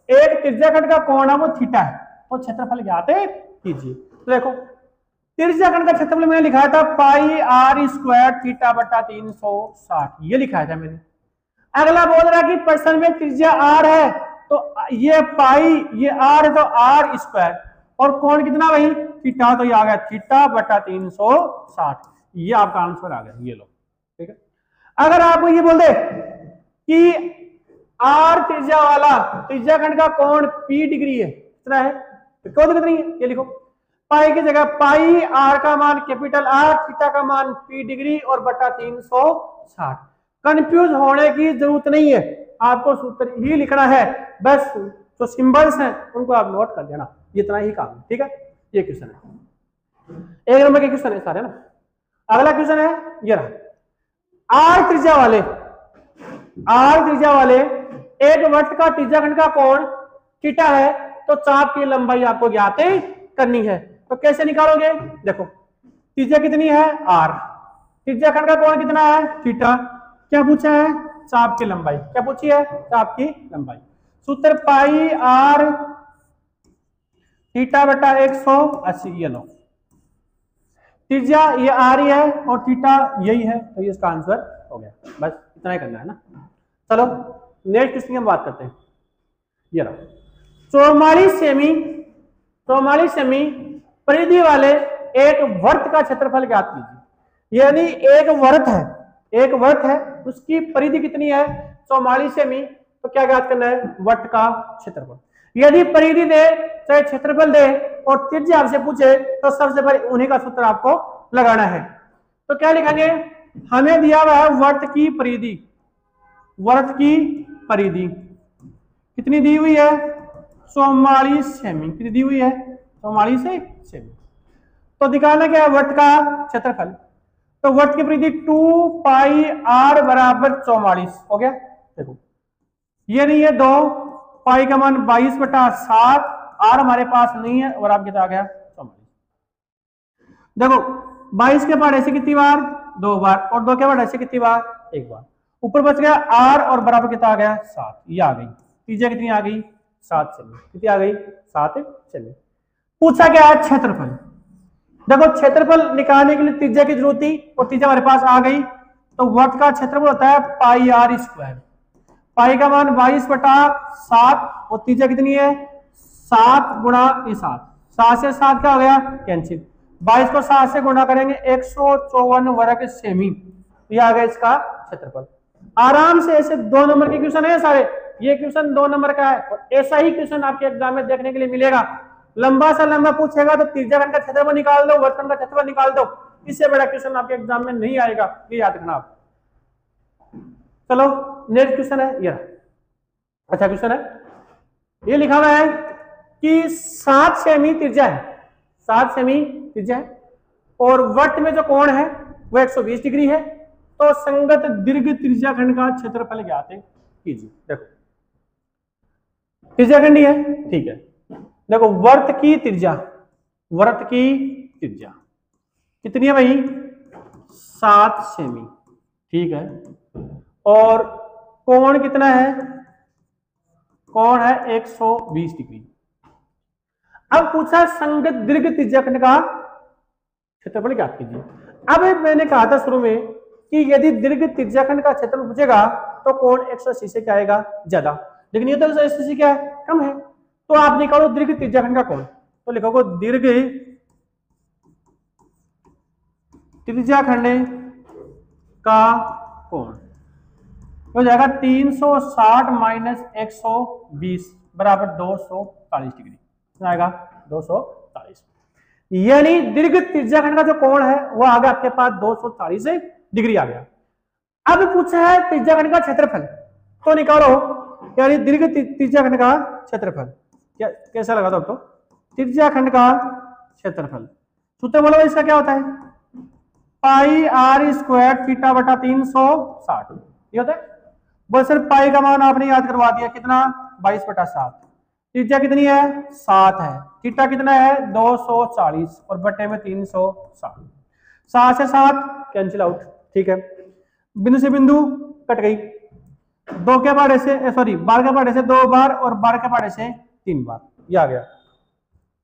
एक त्रिज्याखंड का कोण है वो थीटा है, तो क्षेत्रफल ज्ञात कीजिए। तो देखो त्रिज्याखंड का क्षेत्रफल मैंने लिखा था पाई r स्क्वायर थीटा बटा 360, ये लिखा था मैंने। अगला बोल रहा कि प्रश्न में त्रिज्या r है, तो ये पाई, ये r है तो r स्क्वायर, और कोण कितना भाई थीटा, तो ये आ गया थीटा बटा 360, ये आपका आंसर आ गया। ये लो, ठीक है। अगर आपको ये बोल दे कि r त्रिज्या वाला त्रिज्याखंड का कोण p डिग्री है, कितना है, तो कोण कितनी है, ये लिखो पाई की जगह पाई, r का मान कैपिटल R, थीटा का मान p डिग्री और बटा 360। कंफ्यूज होने की जरूरत नहीं है, आपको सूत्र ही लिखना है, बस जो सिंबल्स हैं उनको आप नोट कर देना, इतना ही काम है, ठीक है। ये क्वेश्चन है, 1 नंबर के क्वेश्चन है सारे ना। अगला क्वेश्चन है ये रहा, r त्रिज्या वाले एक वृत्त का त्रिज्याखंड का कोण थीटा है, तो चाप की लंबाई आपको ज्ञात करनी है। तो कैसे निकालोगे, देखो त्रिज्या कितनी है r, त्रिज्याखंड का कोण कितना है थीटा, क्या पूछा है चाप की लंबाई, क्या पूछी है चाप की लंबाई। सूत्र पाई r थीटा बटा 180, ये लो त्रिज्या ये आ रही है और थीटा यही है, तो ये इसका आंसर हो गया। बस इतना ही करना है ना। चलो नेक्स्ट क्वेश्चन की हम बात करते हैं। ये रहा 44 सेमी, 44 सेमी परिधि वाले एक वर्त का क्षेत्रफल ज्ञात कीजिए। यानी एक वर्त है, एक वर्त है, उसकी परिधि कितनी है 44 सेमी, तो क्या ज्ञात करना है वर्त का क्षेत्रफल। यदि परिधि दे चाहे क्षेत्रफल दे और त्रिज्या आपसे पूछे तो सबसे पहले उन्हीं का सूत्र आपको लगाना है। तो क्या लिखेंगे, हमें दिया हुआ है वर्त की परिधि, वर्त की परिधि कितनी दी हुई है 44 सेमी, कितनी दी हुई है 44 सेमी। तो दिखाना क्या है वर्त का क्षेत्रफल, तो वर्त की परिधि 2 पाई r बराबर 44 हो गया। देखो ये नहीं है 2 पाई का मान 22/7, r हमारे पास नहीं है और आपके आ गया 44। देखो 22 के पहाड़े से कितनी बार 2 बार और 2 के पहाड़े से कितनी बार 1 बार, ऊपर बच गया r और बराबर कितना आ गया 7, ये आ गई त्रिज्या कितनी आ गई 7 सेमी, कितनी आ गई 7 सेमी। पूछा क्या है क्षेत्रफल, देखो क्षेत्रफल निकालने के लिए त्रिज्या की जरूरत थी और त्रिज्या हमारे पास आ गई, तो वर्त का क्षेत्रफल होता है पाई r स्क्वायर, पाई का मान 22/7 और त्रिज्या कितनी है 7 गुणा 7, 7 से 7 क्या हो गया कैंसिल, 22 को 7 से गुणा करेंगे 154 वर्ग सेमी, ये आ गया इसका क्षेत्रफल। आराम से ऐसे 2 नंबर के क्वेश्चन है सारे, ये क्वेश्चन 2 नंबर का है और ऐसा ही क्वेश्चन आपके एग्जाम में देखने के लिए मिलेगा। लंबा सा लंबा पूछेगा तो त्रिज्याखंड का क्षेत्रफल निकाल दो, वर्तखंड का क्षेत्रफल निकाल दो, इससे बड़ा क्वेश्चन आपके एग्जाम में नहीं आएगा, ये याद रखना आप। चलो नेक्स्ट क्वेश्चन है ये, अच्छा क्वेश्चन है, ये लिखा हुआ है कि 7 सेमी त्रिज्या है, 7 सेमी त्रिज्या है और वर्त में जो कोण है वो 120 डिग्री है, तो संगत दीर्घ त्रिज्याखंड का क्षेत्रफल ज्ञात कीजिए। देखो त्रिज्याखंड ही है, ठीक है, देखो वर्त की त्रिज्या, वर्त की त्रिज्या कितनी है भाई 7 सेमी, ठीक है, और कोण कितना है, कोण है 120 डिग्री। अब पूछा संगत दीर्घ त्रिज्याखंड का क्षेत्रफल ज्ञात कीजिए। अब मैंने कहा था शुरू में कि यदि दीर्घ त्रिज्याखंड का क्षेत्रफल पूछेगा तो कोण 180 से क्या आएगा ज्यादा, लेकिन ये तो 180 से क्या है कम है, तो आप निकालो दीर्घ त्रिज्याखंड का कोण, तो लिखोगे दीर्घ त्रिज्याखंड का कोण हो जाएगा 360 माइनस 120 बराबर 240 डिग्री आएगा 240, यानी दीर्घ त्रिज्याखंड का जो कोण है वो आ गया आपके पास 240 डिग्री आ गया। अब पूछा है त्रिज्याखंड का क्षेत्रफल, तो निकालो, यानी दीर्घ त्रिज्याखंड का क्षेत्रफल क्या कैसा लगा तो त्रिज्याखंड का क्षेत्रफल सूत्र बोलो इसका क्या होता है पाई r स्क्वायर थीटा बटा 360, ये होता है। बस सिर्फ पाई का मान आपने याद करवा दिया कितना 22/7, त्रिज्या कितनी है 7 है, थीटा कितना है 240 और बटे में 360, 7 से 7 कैंसिल आउट, ठीक है, बिंदु से बिंदु कट गई, 2 के पहाड़े से सॉरी 12 के पहाड़े से 2 बार और 12 के पहाड़े से 3 बार, ये आ गया।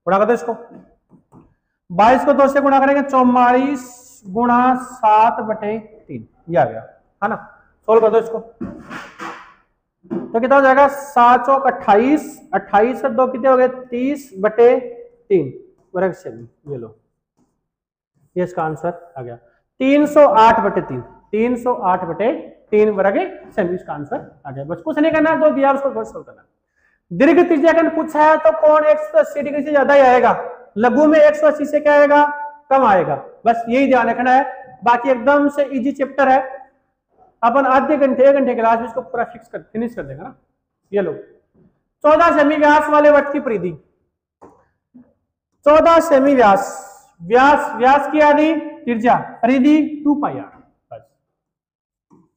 गुणा कर दो इसको, 22 को 2 से गुणा करेंगे 44 गुणा 7/3, ये आ गया है ना। सोल्व कर दो इसको, तो कितना हो जाएगा 7 चौक 28, 28 से 2 कितने हो गए 30/3 वर्ग सेमी, ये लो, ये इसका आंसर आ गया 308/3, 308/3 वर्ग सेमी इसका आंसर आ गया। बस कुछ नहीं करना, जो दिया उसको सोल्व करना। दीर्घ त्रिज्याखंड पूछा है तो कोण 180 डिग्री से ज्यादा ही आएगा, लघु में 180 से क्या आएगा कम आएगा, बस यही ध्यान रखना है। बाकी एकदम से इजी चैप्टर है, अपन आधे घंटे 1 घंटे क्लास में इसको पूरा फिनिश कर देगा ना। ये लो 14 सेमी व्यास वाले वर्त की परिधि, 14 सेमी व्यास, व्यास की आदि त्रिज्या परिधि 2 पाई r,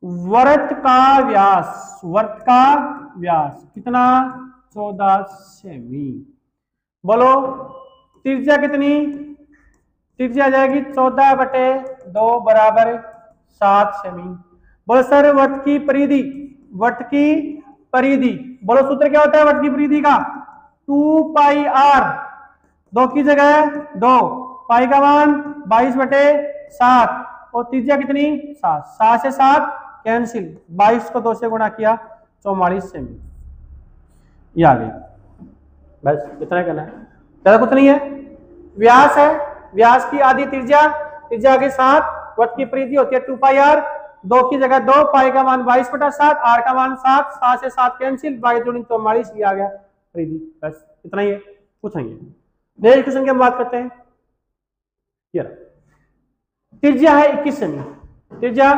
वर्त का व्यास, वर्त का व्यास कितना 14 सेमी, बोलो त्रिज्या कितनी, त्रिज्या आ जाएगी 14/2 बराबर 7 सेमी। बोलो सर वर्त की परिधि, वर्त की परिधि, बोलो सूत्र क्या होता है वर्त की परिधि का 2 पाई r, 2 की जगह 2, पाई का मान 22/7 और त्रिज्या कितनी 7, 7 से 7 कैंसिल, 22 को 2 से गुणा किया 44 सेमी, ये आ गई, बस इतना ही करना है, ज्यादा कुछ नहीं है। व्यास है, व्यास की आधी त्रिज्या, त्रिज्या के साथ वृत्त की परिधि होती है 2 पाई आर, 2 की जगह 2, पाई का मान 22/7, आर का मान 7, 7 से 7 कैंसिल, 22×44 ये आ गया परिधि, बस इतना ही है, कुछ नहीं है। नेक्स्ट क्वेश्चन की हम बात करते हैं। त्रिज्या है 21 सेमी, त्रिज्या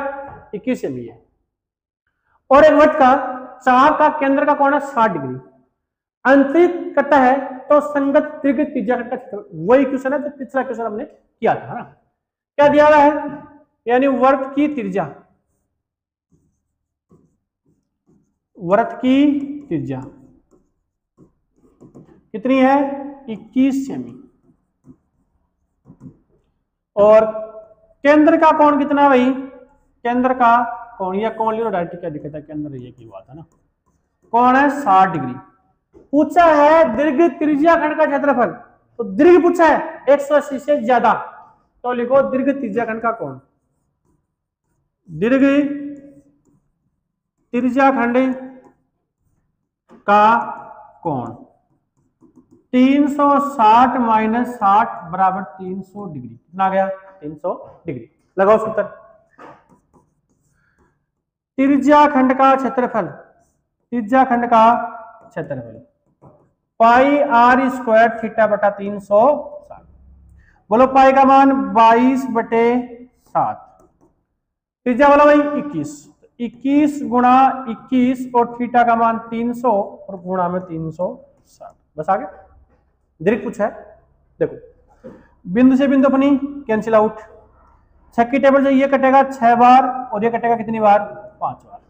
21 सेमी है और एक वृत्त का चाप का केंद्र का कोण है 60 डिग्री, अंतरित करता है तो संगत दीर्घ त्रिज्या का क्षेत्र, वही क्वेश्चन है जो पिछला क्वेश्चन हमने किया था ना। क्या दिया हुआ है, यानी वृत्त की त्रिज्या, वृत्त की त्रिज्या कितनी है 21 सेमी और केंद्र का कोण कितना है भाई, केंद्र का कोण, या कोण लियो डायरेक्ट, क्या दिक्कत है, केंद्र ये की बात है ना, कोण है 60 डिग्री। पूछा है दीर्घ त्रिज्या खंड का क्षेत्रफल, तो दीर्घ पूछा है 180 से ज्यादा, तो लिखो दीर्घ त्रिज्या खंड का कोण, दीर्घ त्रिज्या खंड का कोण 360 माइनस 60 बराबर 300 डिग्री, कितना आ गया 300 डिग्री। लगाओ सूत्र, त्रिज्या खंड का क्षेत्रफल, त्रिज्या खंड का क्षेत्रफल पाई आर स्क्वायर थीटा बटा 360, बोलो पाई का मान 22/7, त्रिज्या वाला भाई 21, 21 गुणा 21 और थीटा का मान 300 और गुणा में 360, बस आ गया। दीर्घ पूछा है, देखो बिंदु से बिंदु अपनी कैंसिल आउट, 6 की टेबल से ये कटेगा 6 बार और ये कटेगा कितनी बार 5 बार,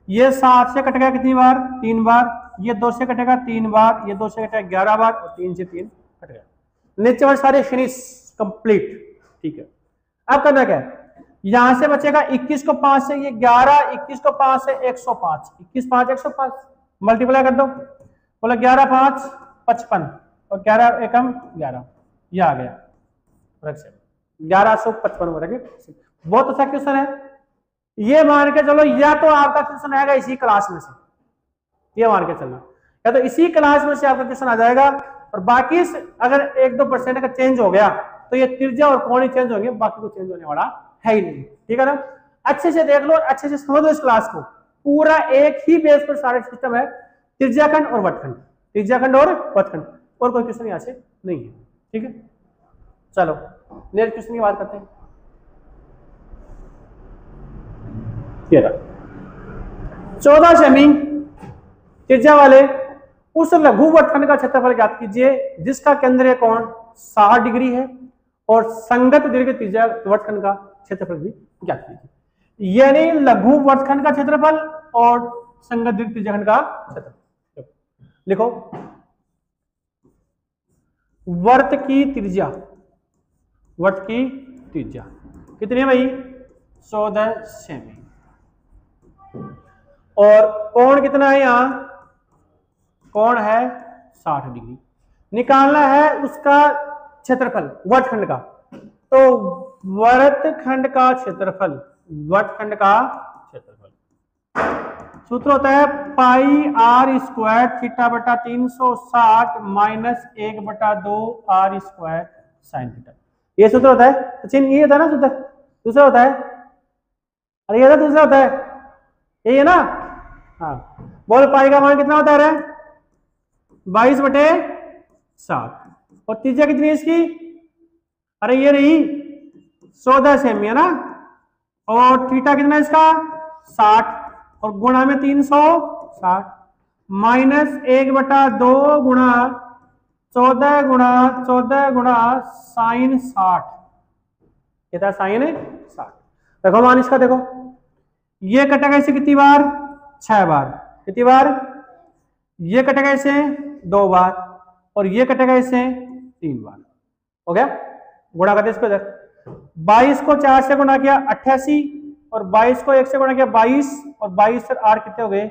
ये 7 से कटेगा कितनी बार 3 बार, ये 2 से कटेगा 3 बार, ये 2 से कटेगा 11 बार और 3 से 3 कटेगा, नीचे वाले सारे फिनिश कंप्लीट, ठीक है। अब करना क्या है, यहां से बचेगा 21 को 5 से ये 11, 21 को 5 से 105, 21 5 105 मल्टीप्लाई कर दो, बोला 11 5 55 और 11 एकम 11, ये आ गया 1155 हो रहा है। बहुत अच्छा क्वेश्चन है, ये मान के चलो या तो आपका क्वेश्चन आएगा इसी क्लास में से, ये मान के चलना, या तो इसी क्लास में से आपका क्वेश्चन आ जाएगा, और बाकी अगर 1-2% का चेंज हो गया तो ये त्रिज्या और कोण ही चेंज होंगे, बाकी को चेंज होने वाला है ही नहीं, ठीक है ना। अच्छे से देख लो और अच्छे से समझ लो इस क्लास को, पूरा एक ही बेस पर सारे सिस्टम है, त्रिज्याखंड और वृत्तखंड, त्रिज्याखंड और वृत्तखंड, और कोई क्वेश्चन यहाँ से नहीं है, ठीक है। चलो नेक्स्ट क्वेश्चन की बात करते हैं। 14 सेमी त्रिज्या वाले उस लघु वृत्तखंड का क्षेत्रफल ज्ञात कीजिए जिसका केंद्रीय कोण 60 डिग्री है और संगत दीर्घ त्रिज्या वृत्तखंड का क्षेत्रफल भी ज्ञात कीजिए, यानी लघु वृत्तखंड का क्षेत्रफल और संगत दीर्घ त्रिज्याखंड का क्षेत्रफल। लिखो वृत्त की त्रिज्या, वृत्त की त्रिज्या कितनी है भाई 14 सेमी, और कोण कितना है, यहाँ कोण है 60 डिग्री, निकालना है उसका क्षेत्रफल वृत्तखंड का, तो वृत्तखंड का क्षेत्रफल, वृत्तखंड का क्षेत्रफल सूत्र होता है पाई आर स्क्वायर थीटा बटा 360 minus 1/2 r square sine theta, ये सूत्र होता है। सचिन ये होता है ना सूत्र, दूसरा होता है, अरे ये दूसरा होता है, यही है ना, हाँ। बोल पाई का मान कितना होता है 22/7 और त्रिज्या कितनी है इसकी, अरे ये रही 14 सेमी है ना, और थीटा कितना है इसका 60 और गुणा में 360 माइनस 1/2 गुणा 14 गुणा साइन 60, कितना साइन है 60। देखो मान इसका, देखो ये कटेगा इसे कितनी बार 6 बार, कितनी बार, ये कटेगा इसे 2 बार और ये कटेगा इसे 3 बार, हो गया। गुणा करते इसको, 22 को 4 से गुणा किया 88 और 22 को 1 से गुणा किया 22 और 22 से 8 कितने हो गए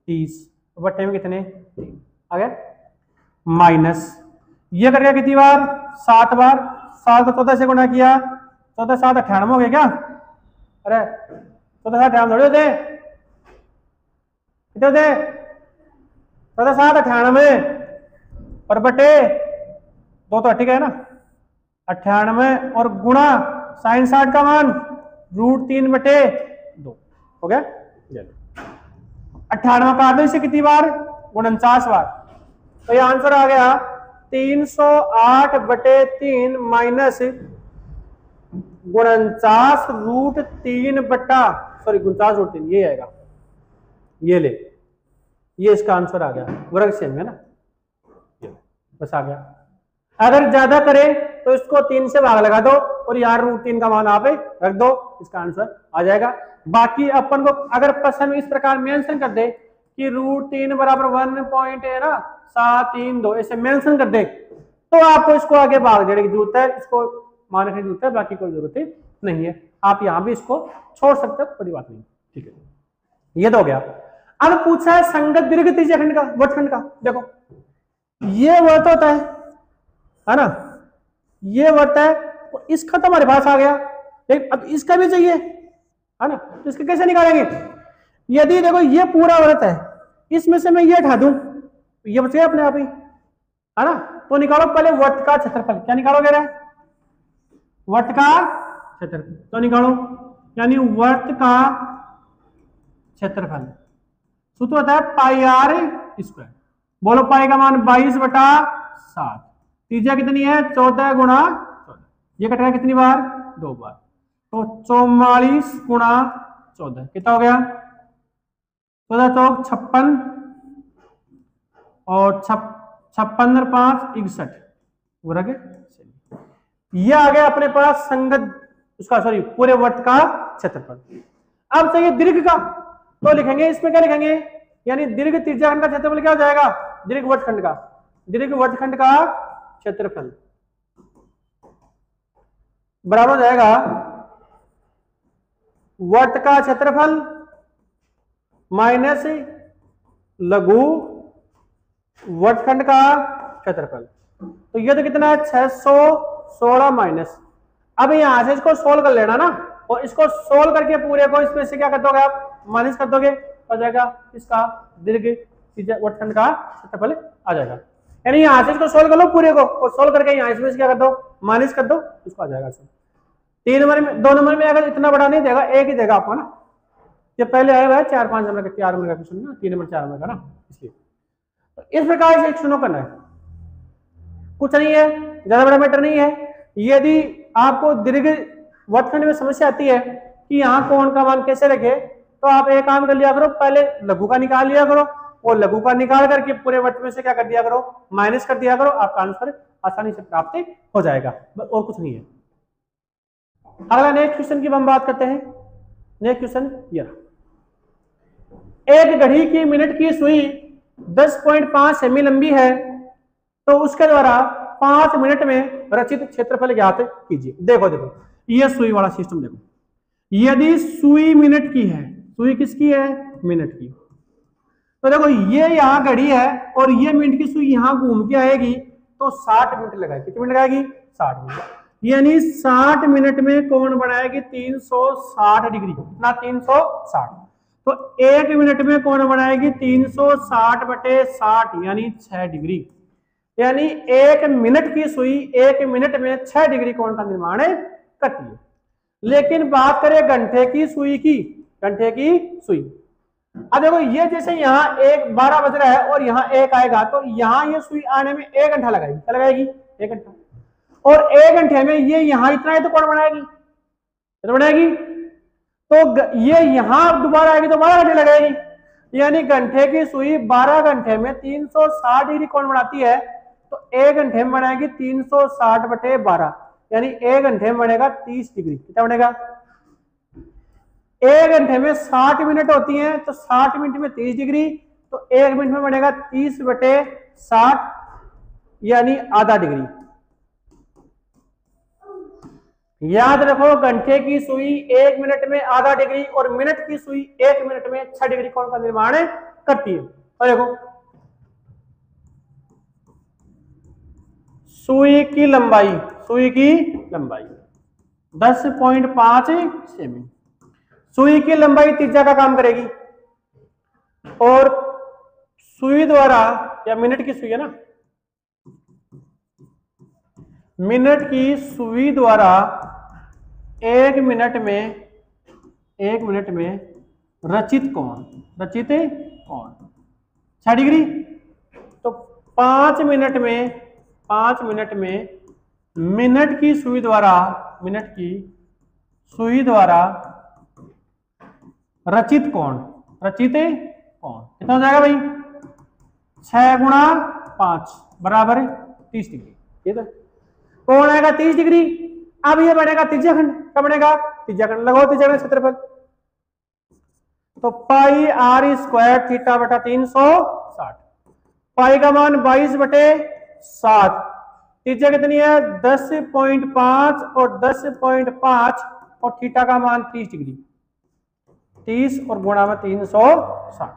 30, बट्टे में कितने 3 आ गया, माइनस ये कटेगा कितनी बार 7 बार, 7 को 14 से गुणा किया, 14 7 98 हो गए क्या, अरे 14 7 98 थोड़े होते, कितने होते तो 7 98 और बटे 2 तो ठीक है ना, 98 और गुणा sin 60 का मान √3 बटे 2 हो गया। 98 काट दो इसे कितनी बार, 49 बार, तो ये आंसर आ गया 308 बटे 3 माइनस 49 √3 बटा 49 ये आएगा, ये ले, ये इसका आंसर आ गया, वर्ग से है ना, बस आ गया। अगर ज्यादा करे तो इसको 3 से भाग लगा दो और यार √3 का मान आप रख दो, इसका आंसर आ जाएगा। बाकी अपन को अगर प्रश्न में इस प्रकार मेंशन कर दे कि √3 बराबर 1.732 ऐसे मेंशन कर दे तो आपको इसको आगे भाग देने की जरूरत है, इसको मान रखने की जरूरत है, बाकी कोई जरूरत नहीं है। आप यहां भी इसको छोड़ सकते हो, बड़ी बात नहीं, ठीक है। ये तो हो गया। अब पूछा है संगत दीर्घ त्रिज्या खंड का, वृत्तखंड का। देखो ये वृत्त होता है ना, ये वृत्त है, तो इसका तो हमारे पास आ गया, लेकिन अब इसका भी चाहिए है ना, तो इसके कैसे निकालेंगे? यदि देखो ये पूरा वृत्त है, इसमें से मैं ये हटा दूं तो ये बच गया अपने आप ही, है ना। तो निकालो पहले वृत्त का क्षेत्रफल, क्या निकालोगे रे? वृत्त का क्षेत्रफल, तो निकालो, यानी वृत्त का क्षेत्रफल सूत्र होता है पाई आर स्क्वायर। बोलो पाई का मान 22/7, त्रिज्या कितनी है 14 गुणा 14, ये कटेगा कितनी बार 2 बार, तो 44 गुणा 14 कितना हो गया 14 चौक 56 और 56 5 61 वर्ग। ये आ गया अपने पास संगत उसका पूरे वृत्त का क्षेत्रफल। अब चाहिए दीर्घ का, तो लिखेंगे इसमें क्या लिखेंगे, यानी दीर्घ त्रिज्याखंड का क्षेत्रफल क्या हो जाएगा, दीर्घ वृत्तखंड का, दीर्घ वृत्तखंड का क्षेत्रफल बराबर हो जाएगा वृत्त का क्षेत्रफल माइनस लघु वृत्तखंड का क्षेत्रफल। तो ये तो कितना है 616 माइनस, अब यहां से इसको सोल्व कर लेना ना, और इसको सोल्व करके पूरे को इसमें से क्या कर दोगे आप, माइनस कर दोगे, हो जाएगा इसका दीर्घ वृत्तखंड का क्षेत्रफल आ जाएगा। यानी यहां से इसको सोल्व कर लो पूरे को, और सोल्व करके यहां इसमें से क्या कर दो, माइनस कर दो, इसको आ जाएगा। 3 नंबर में 2 नंबर में अगर इतना बड़ा नहीं देगा, एक ही देगा आपको ना, ये पहले आया हुआ है 4-5 नंबर का 4 नंबर का क्वेश्चन ना, 3 नंबर 4 नंबर का ना, इसलिए तो इस प्रकार से चुनाव करना है, कुछ नहीं है, ज्यादा बड़ा मैटर नहीं है। यदि आपको दीर्घ वृत्तखंड में समस्या आती है कि यहाँ कोण का मान कैसे रखे, तो आप एक काम कर लिया करो, पहले लघु का निकाल लिया करो, और लघु का निकाल करके पूरे वृत्त में से क्या कर दिया करो, माइनस कर दिया करो, आपका आंसर आसानी से प्राप्त हो जाएगा, और कुछ नहीं है। अगला नेक्स्ट क्वेश्चन की हम बात करते हैं। नेक्स्ट क्वेश्चन ये, एक घड़ी की मिनट की सुई 10.5 सेमी लंबी है, तो उसके द्वारा 5 मिनट में रचित क्षेत्रफल ज्ञात कीजिए। देखो देखो ये सुई वाला सिस्टम देखो, यदि सुई मिनट की है, सुई किसकी है, मिनट की, तो देखो ये यहाँ घड़ी है और ये मिनट की सुई यहाँ घूम के आएगी, तो 60 मिनट लगाएगी। कितने मिनट लगाएगी, 60 मिनट, यानी 60 मिनट में कोण बनाएगी 360 डिग्री, कितना 360, तो 1 मिनट में कोण बनाएगी 360 बटे 60 यानी 6 डिग्री, यानी 1 मिनट की सुई 1 मिनट में 6 डिग्री कोण का निर्माण करती है। लेकिन बात करें घंटे की सुई की, घंटे की सुई, अब देखो ये जैसे यहाँ 12 बज रहा है और यहाँ 1 आएगा, तो यहाँ ये सुई आने में 1 घंटा लगाएगी, क्या लगाएगी 1 घंटा, और 1 घंटे में ये यहाँ इतना है तो कौन बनाएगी, तो बनाएगी, तो ये यहाँ दोबारा आएगी तो 12 घंटे लगेगी, यानी घंटे की सुई 12 घंटे में 360 डिग्री कौन बनाती है, तो 1 घंटे में बनाएगी 360 बटे 12, यानी 1 घंटे में बनेगा 30 डिग्री। कितना बनेगा, 1 घंटे में 60 मिनट होती हैं, तो 60 मिनट में 30 डिग्री, तो 1 मिनट में बनेगा 30 बटे 60 यानी आधा डिग्री। याद रखो घंटे की सुई 1 मिनट में आधा डिग्री और मिनट की सुई 1 मिनट में 6 डिग्री कोण का निर्माण करती है। और देखो सुई की लंबाई, सुई की लंबाई 10.5 सेमी, सुई की लंबाई त्रिज्या का काम करेगी, और सुई द्वारा, या मिनट की सुई है ना, मिनट की सुई द्वारा 1 मिनट में रचित कोण 6 डिग्री। तो 5 मिनट में मिनट की सुई द्वारा रचित कोण कितना हो जाएगा भाई? 6 गुणा 5 बराबर 30 डिग्री। ठीक है, कोण आएगा 30 डिग्री। अब ये बनेगा त्रिज्या खंड। क्या बनेगा? त्रिज्या खंड। लगाओ त्रिज्या खंड क्षेत्रफल। तो पाई आर स्क्वायर थीटा बटा 360। पाई का मान 22/7। त्रिज्या कितनी है? 10.5 और 10.5 और थीटा का मान 30 डिग्री। 30 और गुणा में 360।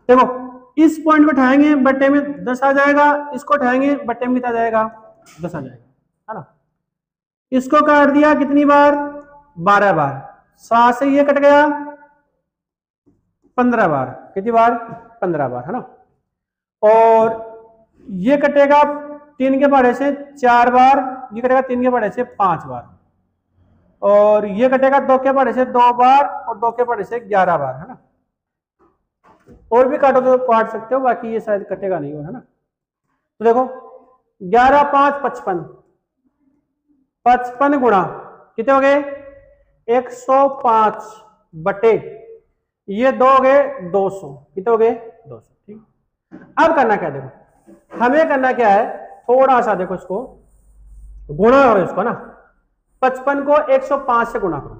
देखो इस पॉइंट को उठाएंगे बट्टे में 10 आ जाएगा, इसको उठाएंगे बट्टे में कितना जाएगा? 10 आ जाएगा, है ना। इसको काट दिया कितनी बार? 12 बार। 7 से ये कट गया 15 बार। कितनी बार? 15 बार, है ना। और ये कटेगा 3 के पहाड़े से 4 बार, ये कटेगा 3 के पहाड़े से 5 बार, और ये कटेगा 2 के पहाड़े से 2 बार और 2 के पहाड़े से 11 बार, है ना। और भी काटो तो काट सकते हो, बाकी ये शायद कटेगा नहीं, है ना। तो देखो 11 5 55, 55 गुणा कितने हो गए? 105 बटे ये 2 हो गए 200। कितने हो गए? 200। ठीक। अब करना क्या? देखो हमें करना क्या है, थोड़ा सा देखो इसको गुणा करो इसको ना। 55 को 105 से गुणा करो।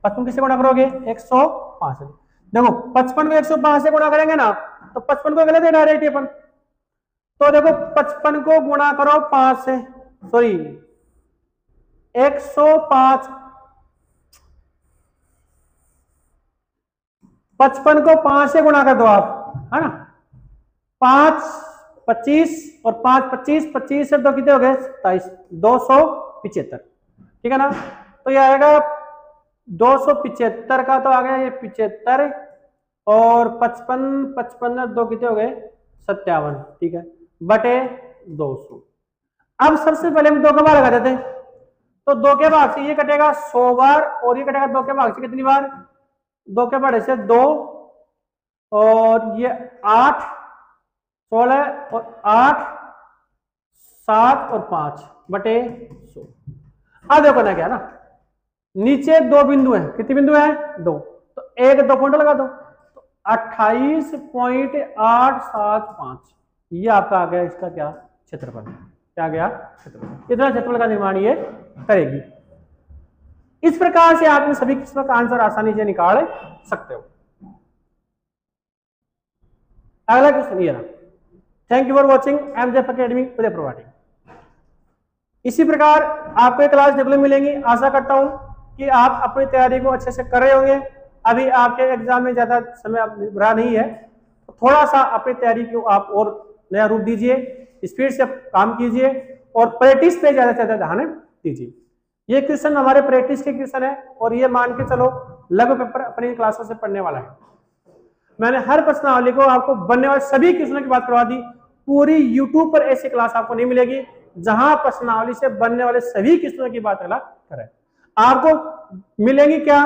55 किससे गुणा करोगे? 105 से। देखो 55 को 105 से गुणा करेंगे ना तो 55 को गलत है डायरेक्ट अपन। तो देखो 55 को गुणा करो 5 से, सॉरी 105, 55 को 5 से गुणा कर दो आप, है ना। 5 25 और 5 25, 25 से 2 कितने हो गए? 27, 275। ठीक है ना। तो ये आएगा 275 का, तो आ गया ये 75, और 55 55 2 कितने हो गए? 57। ठीक है, बटे 200। अब सबसे पहले हम 2 का भाग लगा देते हैं। तो 2 के भाग से ये कटेगा 100 बार, और ये कटेगा 2 के भाग से कितनी बार? 2 के पहाड़े से 2, और ये 8 16 और 8 7 और 5 बटे 100। अब देखो ना क्या ना, नीचे 2 बिंदु हैं। कितने बिंदु हैं? 2। तो 1 2 पॉइंट लगा दो, तो 28.875 ये आपका आ गया इसका क्या? क्षेत्रफल। क्या गया? क्षेत्रफल। इतना क्षेत्रफल का निर्माण ये करेगी। इस प्रकार से आप इन सभी किस्मों का आंसर आसानी से निकाल सकते हो। अगला क्वेश्चन ये रहा। Thank you for watching MJF academy Udaipur. इसी प्रकार आपको एक क्लास रेगुलर मिलेंगी। आशा करता हूं कि आप अपनी तैयारी को अच्छे से कर रहे होंगे। अभी आपके एग्जाम में ज्यादा समय रहा नहीं है, तो थोड़ा सा अपनी तैयारी को आप और नया रूप दीजिए, स्पीड से काम कीजिए और प्रैक्टिस पे ज्यादा से ज्यादा ध्यान दीजिए। ये क्वेश्चन हमारे प्रैक्टिस के क्वेश्चन है, और ये मान के चलो लगभग पेपर अपनी क्लासों से पढ़ने वाला है। मैंने हर प्रश्नावली को आपको बनने वाले सभी क्वेश्चनों की बात करवा दी। पूरी यूट्यूब पर ऐसी क्लास आपको नहीं मिलेगी जहां प्रश्नावली से बनने वाले सभी क्वेश्चनों की बात अगला करें। आपको मिलेंगी क्या?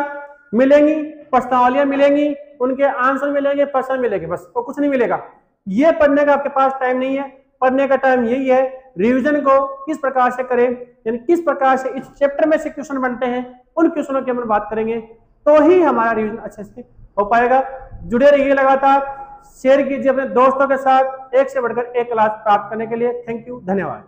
मिलेंगी प्रश्नावलियां मिलेंगी, उनके आंसर मिलेंगे, प्रश्न मिलेंगे, बस और कुछ नहीं मिलेगा। ये पढ़ने का आपके पास टाइम नहीं है। पढ़ने का टाइम यही है, रिवीजन को किस प्रकार से करें, यानी किस प्रकार से इस चैप्टर में से क्वेश्चन बनते हैं, उन क्वेश्चनों की हम बात करेंगे, तो ही हमारा रिवीजन अच्छे से हो पाएगा। जुड़े रहिए लगातार, शेयर कीजिए अपने दोस्तों के साथ, एक से बढ़कर एक क्लास प्राप्त करने के लिए। थैंक यू, धन्यवाद।